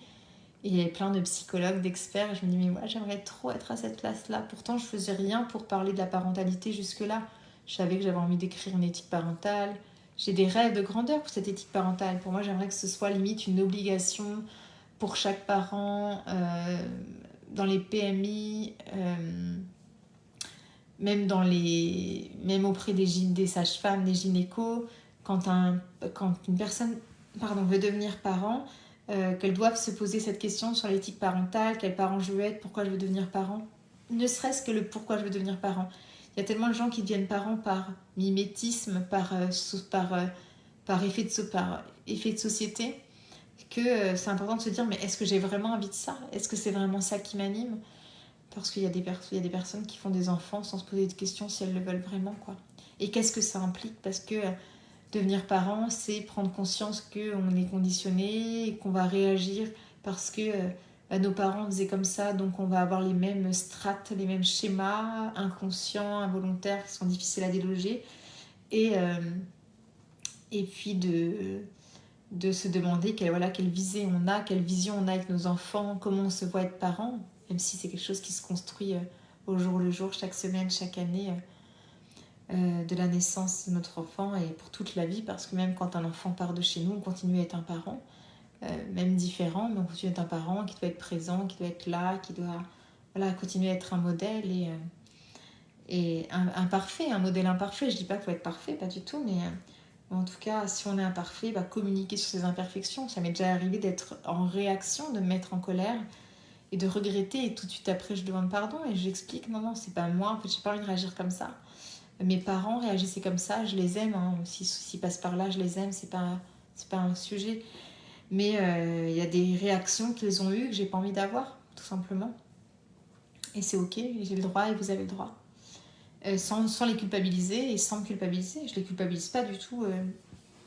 Et il y avait plein de psychologues, d'experts. Et je me dis, mais moi, j'aimerais trop être à cette place-là. Pourtant, je faisais rien pour parler de la parentalité jusque-là. Je savais que j'avais envie d'écrire une éthique parentale. J'ai des rêves de grandeur pour cette éthique parentale. Pour moi, j'aimerais que ce soit limite une obligation pour chaque parent, dans les PMI, même auprès des sages-femmes, des gynécos, quand une personne veut devenir parent, qu'elles doivent se poser cette question sur l'éthique parentale, quel parent je veux être, pourquoi je veux devenir parent. Ne serait-ce que le pourquoi je veux devenir parent. Il y a tellement de gens qui deviennent parents par mimétisme, par effet de société, que c'est important de se dire, mais est-ce que j'ai vraiment envie de ça? Est-ce que c'est vraiment ça qui m'anime? Parce qu'il y a des personnes qui font des enfants sans se poser de questions si elles le veulent vraiment, quoi. Et qu'est-ce que ça implique? Parce que devenir parent, c'est prendre conscience qu'on est conditionné et qu'on va réagir parce que nos parents faisaient comme ça, donc on va avoir les mêmes strates, les mêmes schémas inconscients, involontaires qui sont difficiles à déloger. Et puis de se demander quelle vision on a avec nos enfants, comment on se voit être parent, même si c'est quelque chose qui se construit au jour le jour, chaque semaine, chaque année, de la naissance de notre enfant et pour toute la vie, parce que même quand un enfant part de chez nous, on continue à être un parent, même différent, mais on continue à être un parent qui doit être présent, qui doit être là, qui doit continuer à être un modèle et imparfait, un modèle imparfait. Je dis pas qu'il faut être parfait, pas du tout, mais en tout cas, si on est imparfait, communiquer sur ses imperfections. Ça m'est déjà arrivé d'être en réaction, de me mettre en colère et de regretter, et tout de suite après je demande pardon et j'explique, non, c'est pas moi, en fait j'ai pas envie de réagir comme ça. Mes parents réagissaient comme ça, je les aime, hein. S'ils passent par là, je les aime, c'est pas un sujet. Mais il y a des réactions qu'ils ont eues que j'ai pas envie d'avoir, tout simplement. Et c'est ok, j'ai le droit et vous avez le droit. Sans les culpabiliser et sans me culpabiliser. Je les culpabilise pas du tout.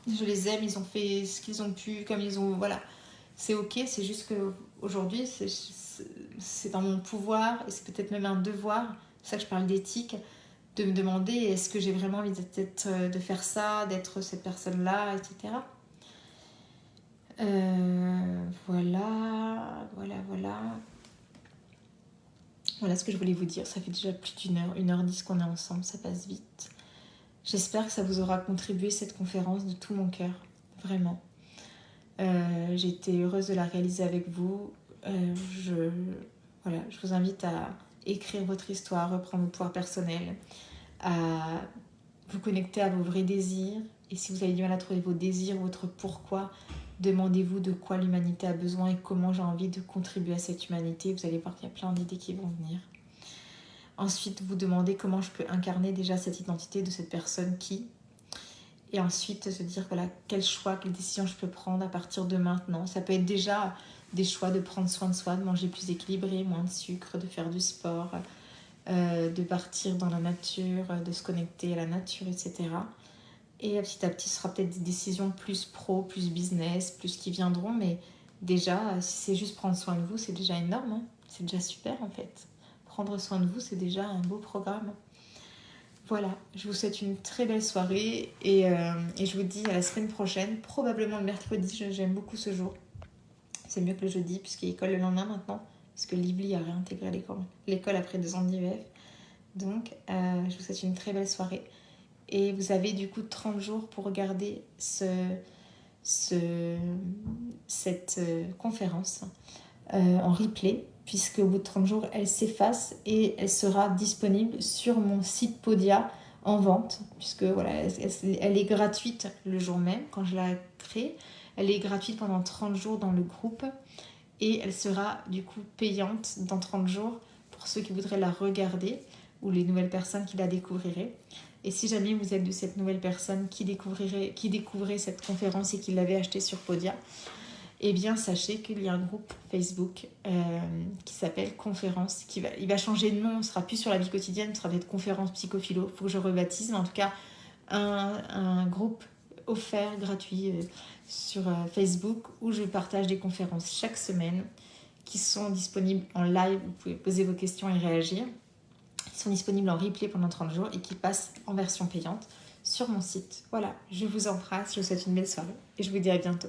Je les aime, ils ont fait ce qu'ils ont pu, comme ils ont... Voilà. C'est ok, c'est juste qu'aujourd'hui, c'est dans mon pouvoir et c'est peut-être même un devoir. C'est ça que je parle d'éthique, de me demander est-ce que j'ai vraiment envie de faire ça, d'être cette personne-là, etc. Voilà. Voilà ce que je voulais vous dire. Ça fait déjà plus d'une heure, 1h10 qu'on est ensemble, ça passe vite. J'espère que ça vous aura contribué cette conférence de tout mon cœur, vraiment. J'ai été heureuse de la réaliser avec vous. Je vous invite à écrire votre histoire, reprendre vos pouvoirs personnels, à vous connecter à vos vrais désirs. Et si vous avez du mal à trouver vos désirs, votre pourquoi, demandez-vous de quoi l'humanité a besoin et comment j'ai envie de contribuer à cette humanité. Vous allez voir qu'il y a plein d'idées qui vont venir. Ensuite, vous demandez comment je peux incarner déjà cette identité de cette personne qui... Et ensuite, se dire quel choix, quelle décision je peux prendre à partir de maintenant. Ça peut être déjà des choix de prendre soin de soi, de manger plus équilibré, moins de sucre, de faire du sport, de partir dans la nature, de se connecter à la nature, etc. Et petit à petit, ce sera peut-être des décisions plus pro, plus business, plus qui viendront. Mais déjà, si c'est juste prendre soin de vous, c'est déjà énorme, hein. C'est déjà super en fait. Prendre soin de vous, c'est déjà un beau programme. Voilà, je vous souhaite une très belle soirée et je vous dis à la semaine prochaine, probablement le mercredi, j'aime beaucoup ce jour. C'est mieux que le jeudi puisqu'il y a école le lendemain maintenant, parce que Lively a réintégré l'école après 2 ans d'IVF. Donc, je vous souhaite une très belle soirée. Et vous avez du coup 30 jours pour regarder cette conférence en replay, puisque au bout de 30 jours, elle s'efface et elle sera disponible sur mon site Podia en vente, puisque voilà, elle est gratuite le jour même quand je la crée. Elle est gratuite pendant 30 jours dans le groupe et elle sera du coup payante dans 30 jours pour ceux qui voudraient la regarder ou les nouvelles personnes qui la découvriraient. Et si jamais vous êtes de cette nouvelle personne qui découvrait cette conférence et qui l'avait achetée sur Podia, eh bien sachez qu'il y a un groupe Facebook qui s'appelle Conférence. Il va changer de nom, on ne sera plus sur la vie quotidienne, ce sera peut-être Conférence Psychophilo. Il faut que je rebaptise, mais en tout cas, un groupe offert, gratuit sur Facebook où je partage des conférences chaque semaine qui sont disponibles en live. Vous pouvez poser vos questions et réagir. Qui sont disponibles en replay pendant 30 jours et qui passent en version payante sur mon site. Voilà, je vous embrasse, je vous souhaite une belle soirée et je vous dis à bientôt.